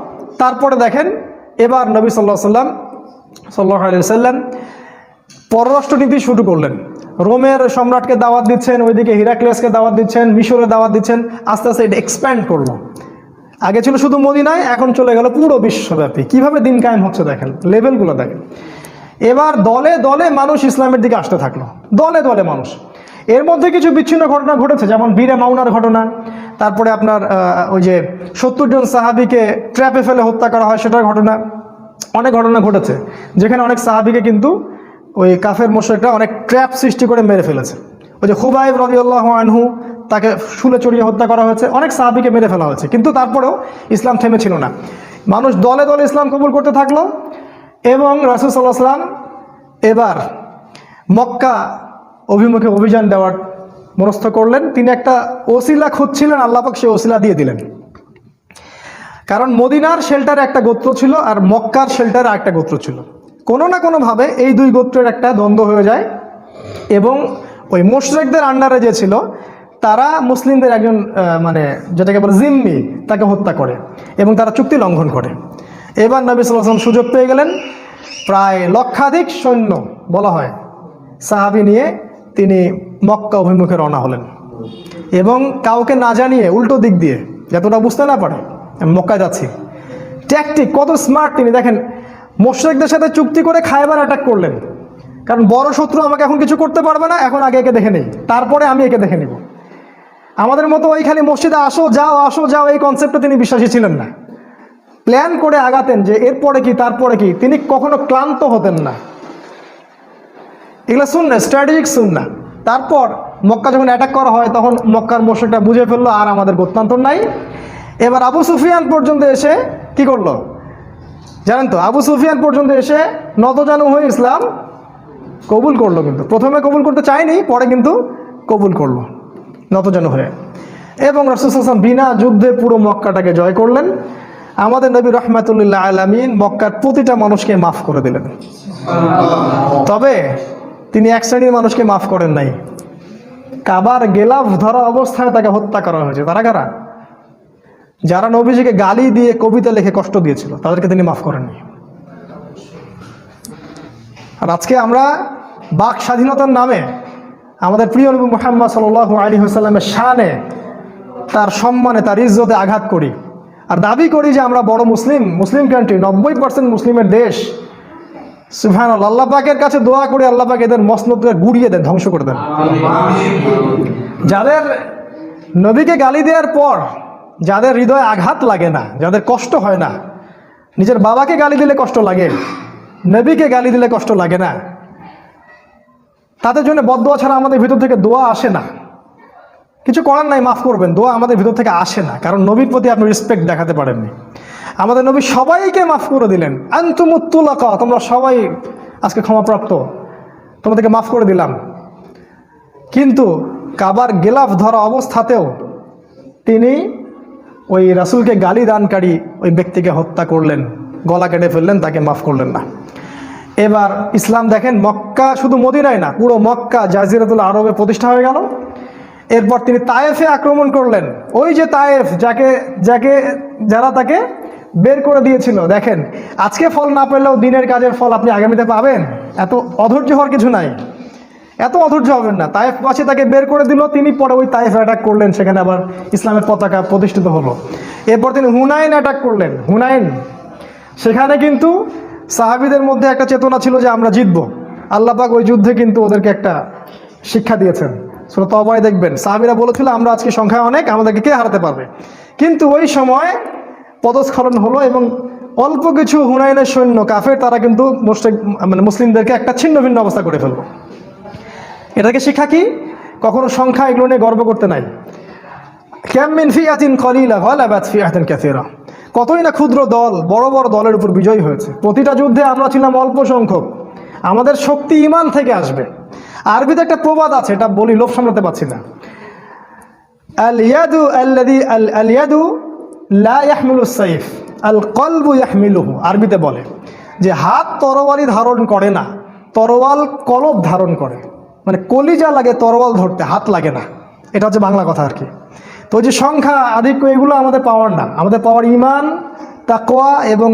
তারপরে দেখেন এবার নবী সাল্লাল্লাহু আলাইহি ওয়াসাল্লাম পররাষ্ট্রনীতি শুরু করলেন। রোমের সম্রাটকে দাওয়াত দিচ্ছেন, ওইদিকে হিরাক্লিয়াসকে দাওয়াত দিচ্ছেন, মিশরে দাওয়াত দিচ্ছেন। আস্তে আস্তে এটা এক্সপ্যান্ড করলো। আগে ছিল শুধু মদিনায়, এখন চলে গেল পুরো বিশ্বব্যাপী। কিভাবে দিন কায়েম হচ্ছে দেখেন, লেভেলগুলো দেখেন। এবার দলে দলে মানুষ ইসলামের দিকে আসতে থাকলো, দলে দলে মানুষ। এর মধ্যে কিছু বিচ্ছিন্ন ঘটনা ঘটেছে, যেমন বীরে মাউনার ঘটনা, তারপরে আপনার ওই যে 70 জন সাহাবীকে ট্র্যাপে ফেলে হত্যা করা হয় সেটার ঘটনা, অনেক ঘটনা ঘটেছে যেখানে অনেক সাহাবীকে কিন্তু ওই কাফের মুশরিকরা অনেক ট্র্যাপ সৃষ্টি করে মেরে ফেলেছে। ওই যে খুবাইব রাদিয়াল্লাহু আনহু, তাকে শুলে চড়িয়ে হত্যা করা হয়েছে, অনেক সাহাবীকে মেরে ফেলা হয়েছে, কিন্তু তারপরেও ইসলাম থেমেছিল না। মানুষ দলে দলে ইসলাম কবুল করতে থাকলো এবং রাসূল সাল্লাল্লাহু আলাইহি ওয়াসাল্লাম এবার মক্কা অভিমুখে অভিযান দেওয়ার মনস্থ করলেন। তিনি একটা ওসিলা খুঁজছিলেন, আল্লাহ পাক সেই ওসিলা দিয়ে দিলেন। কারণ মদিনার শেল্টারে একটা গোত্র ছিল আর মক্কার শেল্টারে একটা গোত্র ছিল। কোনো না কোনোভাবে এই দুই গোত্রের একটা দ্বন্দ্ব হয়ে যায় এবং ওই মুশরিকদের আন্ডারে যে ছিল তারা মুসলিমদের একজন মানে যেটাকে বলে জিম্মি, তাকে হত্যা করে এবং তারা চুক্তি লঙ্ঘন করে। এবার নবী সাল্লাল্লাহু আলাইহি ওয়াসাল্লাম সুযোগ পেয়ে গেলেন, প্রায় লক্ষাধিক সৈন্য বলা হয় সাহাবী নিয়ে তিনি মক্কা অভিমুখে রওনা হলেন এবং কাউকে না জানিয়ে উল্টো দিক দিয়ে, যতটা বুঝতে না পারে আমি মক্কায় যাচ্ছি। ট্যাকটিক কত স্মার্ট তিনি দেখেন, মুশরিকদের সাথে চুক্তি করে খায়বার অ্যাটাক করলেন, কারণ বড় শত্রু আমাকে এখন কিছু করতে পারবে না, এখন আগে একে দেখে নেই, তারপরে আমি একে দেখে নিব। আমাদের মতো ওই খালি মসজিদে আসো যাও এই কনসেপ্টে তিনি বিশ্বাসী ছিলেন না। প্ল্যান করে আগাতেন যে এরপরে কি তারপরে কি, তিনি কখনো ক্লান্ত হতেন না। এগুলো সুন্নাহ, স্ট্র্যাটেজিক সুন্নাহ। তারপর মক্কা যখন অ্যাটাক করা হয় তখন মক্কার মুশরিকরা বুঝে ফেললো আর আমাদের গত্যন্তর নাই। এবার আবু সুফিয়ান পর্যন্ত এসে কি করলো জানেন তো? আবু সুফিয়ান পর্যন্ত এসে নতজানু হয়ে ইসলাম কবুল করলো, কিন্তু প্রথমে কবুল করতে চায়নি, পরে কিন্তু কবুল করলো নতজানু হয়ে। এবং রাসূল সাল্লাল্লাহু আলাইহি ওয়াসাল্লাম বিনা যুদ্ধে পুরো মক্কাটাকে জয় করলেন। আমাদের নবী রাহমাতুল্লিল আলামিন মক্কার প্রতিটা মানুষকে মাফ করে দিলেন। তবে তিনি এক শ্রেণীর মানুষকে মাফ করেন নাই, কাবার গেলাফ ধরা অবস্থায় তাকে হত্যা করা হয়েছে। তারা কারা? যারা নবীজিকে গালি দিয়ে কবিতা লিখে কষ্ট দিয়েছিল, তাদেরকে তিনি মাফ করেননি। আর আজকে আমরা বাক স্বাধীনতার নামে আমাদের প্রিয় নবী মুহাম্মদ সাল্লাল্লাহু আলাইহি ওয়াসাল্লামের শানে, তার সম্মানে, তার ইজ্জতে আঘাত করি আর দাবি করি যে আমরা বড় মুসলিম কান্ট্রি, 90% মুসলিমের দেশ। সুবহানাল্লাহ, আল্লাহ পাকের কাছে দোয়া করে আল্লাহ পাক এদের মসনদকে গুড়িয়ে দেন, ধ্বংস করে দেন। যাদের নবীকে গালি দেওয়ার পর যাদের হৃদয়ে আঘাত লাগে না, যাদের কষ্ট হয় না, নিজের বাবাকে গালি দিলে কষ্ট লাগে, নবীকে গালি দিলে কষ্ট লাগে না, তাদের জন্য বদদোয়া ছাড়া আমাদের ভিতর থেকে দোয়া আসে না। কিছু করার নাই, মাফ করবেন, দোয়া আমাদের ভিতর থেকে আসে না, কারণ নবীর প্রতি আপনি রেসপেক্ট দেখাতে পারেননি। আমাদের নবী সবাইকে মাফ করে দিলেন, আনতুমুত তুলাকা, তোমরা সবাই আজকে ক্ষমাপ্রাপ্ত, তোমাদেরকে মাফ করে দিলাম। কিন্তু কাবার গেলাফ ধরা অবস্থাতেও তিনি ওই রাসূলকে গালি দানকারী ওই ব্যক্তিকে হত্যা করলেন, গলা কেটে ফেললেন, তাকে মাফ করলেন না। এবার ইসলাম দেখেন মক্কা, শুধু মদিনায় না, পুরো মক্কা জাজিরাতুল আরবে প্রতিষ্ঠা হয়ে গেল। এরপর তিনি তায়েফে আক্রমণ করলেন। ওই যে তায়েফ, যারা তাকে বের করে দিয়েছিল, দেখেন আজকে ফল না পেলেও দিনের কাজের ফল আপনি আগামীতে পাবেন। এত অধৈর্য হওয়ার কিছু নাই, এত অধৈর্য হবেন না। তায়েফবাসী তাকে বের করে দিল, তিনি পরে ওই তায়েফ অ্যাটাক করলেন, সেখানে আবার ইসলামের পতাকা প্রতিষ্ঠিত হলো। এরপর তিনি হুনাইন অ্যাটাক করলেন। হুনাইন, সেখানে কিন্তু সাহাবীদের মধ্যে একটা চেতনা ছিল যে আমরা জিতবো। আল্লাহ পাক ওই যুদ্ধে কিন্তু ওদেরকে একটা শিক্ষা দিয়েছেন। সূরা তাওবায় দেখবেন সাহাবীরা বলেছিল আমরা আজকে সংখ্যায় অনেক, আমাদেরকে কে হারাতে পারবে। কিন্তু ওই সময় পদস্খলন হলো এবং অল্প কিছু হুনাইনের সৈন্য কাফের, তারা কিন্তু মুসলিমদেরকে একটা ছিন্ন ভিন্ন অবস্থা করে ফেললো। এটাকে শিক্ষা কি? কখনো সংখ্যা এগুলো নিয়ে গর্ব করতে নাই। কাম মিন ফিআতিন কলিলা গালাবাত ফিআতান কাসীরা, কতই না ক্ষুদ্র দল বড় বড় দলের উপর বিজয়ী হয়েছে। প্রতিটা যুদ্ধে আমরা ছিলাম অল্প সংখ্যক, আমাদের শক্তি ঈমান থেকে আসবে। আরবিতে একটা প্রবাদ আছে, এটা বলি, লোভ সামলাতে পারছি না। আল ইয়াদু লা ইয়াহমিলু সাইফ আল কলবু ইয়াহমিলুহু, আরবিতে বলে যে হাত তরবারি ধারণ করে না, তরোয়াল কলব ধারণ করে। মানে কলিজা লাগে তরোয়াল ধরতে, হাত লাগে না। এটা হচ্ছে বাংলা কথা আর কি। তো যে সংখ্যা আধিক্য, এগুলো আমাদের পাওয়ার না, আমাদের পাওয়ার ঈমান, তাকওয়া এবং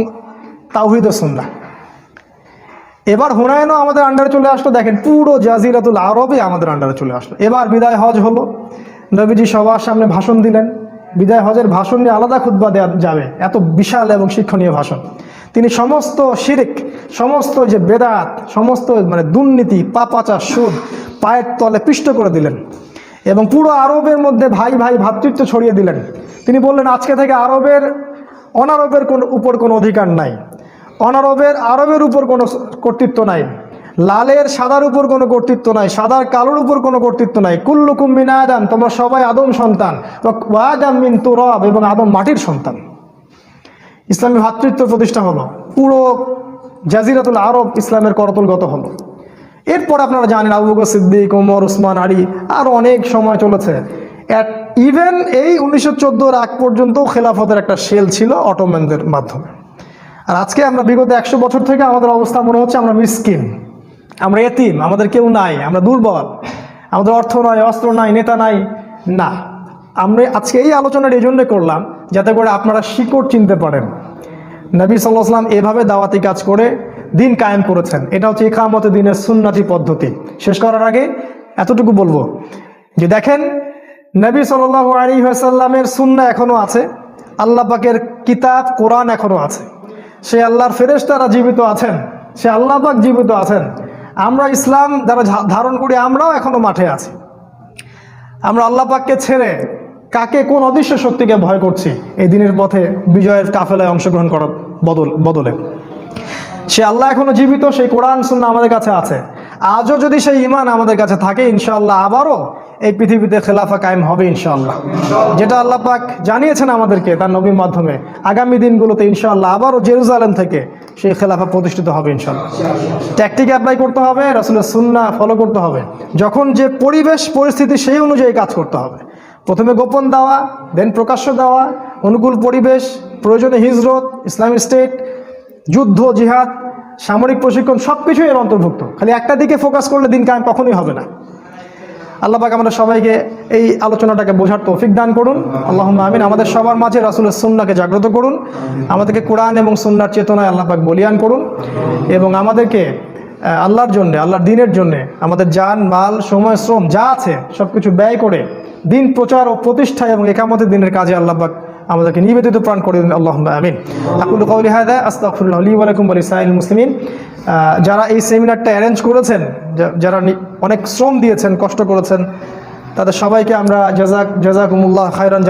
তাওহীদ ও সুন্নাহ। এবার হুনাইনও আমাদের আন্ডারে চলে আসলো। দেখেন পুরো জাজিরাতুল আরবে আমাদের আন্ডারে চলে আসলো। এবার বিদায় হজ হলো, নবীজি সবার সামনে ভাষণ দিলেন। বিদায় হজের ভাষণ নিয়ে আলাদা খুতবা দেওয়া যাবে, এত বিশাল এবং শিক্ষণীয় ভাষণ। তিনি সমস্ত শিরক, সমস্ত যে বেদাত, সমস্ত মানে দুর্নীতি, পাপাচার, সুদ পায়ের তলে পিষ্ট করে দিলেন এবং পুরো আরবের মধ্যে ভাই ভাই ভ্রাতৃত্ব ছড়িয়ে দিলেন। তিনি বললেন আজকে থেকে অনারবের উপর কোনো অধিকার নাই, আরবের উপর কোনো কর্তৃত্ব নাই। লালের সাদার উপর কোনো কর্তৃত্ব নাই, সাদার কালোর উপর কোনো কর্তৃত্ব নাই। কুল্লুকুম মিন আদম, তোমরা সবাই আদম সন্তান। ওয়া আদম মিন তুরাব, এবং আদম মাটির সন্তান। ইসলামী ভ্রাতৃত্ব প্রতিষ্ঠা হলো, পুরো জাজিরাতুল আরব ইসলামের করতলগত হলো। এরপর আপনারা জানেন আবু বকর সিদ্দিক, ওমর, উসমান, আলী, আরও অনেক সময় চলেছে। ইভেন এই 1914 আগ পর্যন্ত খেলাফতের একটা শেল ছিল অটোম্যানদের মাধ্যমে। আর আজকে আমরা বিগত 100 বছর থেকে আমাদের অবস্থা মনে হচ্ছে আমরা মিসকিন, আমরা এতিম, আমাদের কেউ নাই, আমরা দুর্বল, আমাদের অর্থ নাই, অস্ত্র নাই, নেতা নাই। না, আমরা আজকে এই আলোচনাটা এই জন্য করলাম যাতে করে আপনারা শিকড় চিনতে পারেন। নবী সাল্লাল্লাহু আলাইহি ওয়াসাল্লাম এভাবে দাওয়াতি কাজ করে দিন কায়েম করেছেন। এটা হচ্ছে ইকামতে দিনের সুন্নতি পদ্ধতি। শেষ করার আগে এতটুকু বলবো যে দেখেন, নবী সাল্লাল্লাহু আলাইহি ওয়াসাল্লামের সুন্নাহ এখনো আছে, আল্লাহ পাকের কিতাব কোরআন এখনো আছে, সে আল্লাহর ফেরেশতারা জীবিত আছেন, সে আল্লাহ পাক জীবিত আছেন। আমরা ইসলাম যারা ধারণ করি আমরাও এখনো মাঠে আছি। আমরা আল্লাহ পাককে ছেড়ে কাকে, কোন অদৃশ্য শক্তিকে ভয় করছি এই দিনের পথে বিজয়ের কাফেলায় অংশগ্রহণ করার বদলে? সে আল্লাহ এখনো জীবিত, সেই কোরআন সুন্নাহ আমাদের কাছে আছে। আজও যদি সেই ঈমান আমাদের কাছে থাকে, ইনশাআল্লাহ আবারও এই পৃথিবীতে খেলাফা কায়েম হবে ইনশাআল্লাহ। যেটা আল্লাহ পাক জানিয়েছেন আমাদেরকে তার নবীর মাধ্যমে, আগামী দিনগুলোতে ইনশাআল্লাহ আবারও জেরুজালেম থেকে সেই খেলাফা প্রতিষ্ঠিত হবে ইনশাআল্লাহ। ট্যাকটিক অ্যাপ্লাই করতে হবে, রাসূলের সুন্নাহ ফলো করতে হবে, যখন যে পরিবেশ পরিস্থিতি সেই অনুযায়ী কাজ করতে হবে। প্রথমে গোপন দেওয়া, দেন প্রকাশ্য দেওয়া, অনুকূল পরিবেশ, প্রয়োজনে হিজরত, ইসলামিক স্টেট, যুদ্ধ, জিহাদ, সামরিক প্রশিক্ষণ, সব কিছুই এর অন্তর্ভুক্ত। খালি একটা দিকে ফোকাস করলে দিন কায়েম কখনোই হবে না। আল্লাহ পাক আমাদের সবাইকে এই আলোচনাটাকে বোঝার তৌফিক দান করুন, আল্লাহুম্মা আমিন। আমাদের সবার মাঝে রাসূলের সুন্নাহকে জাগ্রত করুন, আমাদেরকে কোরআন এবং সুন্নাহর চেতনায় আল্লাহ পাক বলিয়ান করুন, এবং আমাদেরকে আল্লাহর জন্য, আল্লাহর দিনের জন্য আমাদের জান, মাল, সময়, শ্রম যা আছে সব কিছু ব্যয় করে দিন প্রচার ও প্রতিষ্ঠায় এবং ইকামতের দিনের কাজে আল্লাহ পাক আমাদেরকে নিবেদিত প্রাণ করে দিন, আল্লাহুম্মা আমিন। আকুলু কওলি হাযা আস্তাগফিরুল্লাহ লি ওয়া লাকুম ওয়া লিসাইরিল মুসলিমিন। যারা এই সেমিনারটা অ্যারেঞ্জ করেছেন, যারা অনেক শ্রম দিয়েছেন, কষ্ট করেছেন, তাদের সবাইকে আমরা জাযাকুমুল্লাহ খায়রান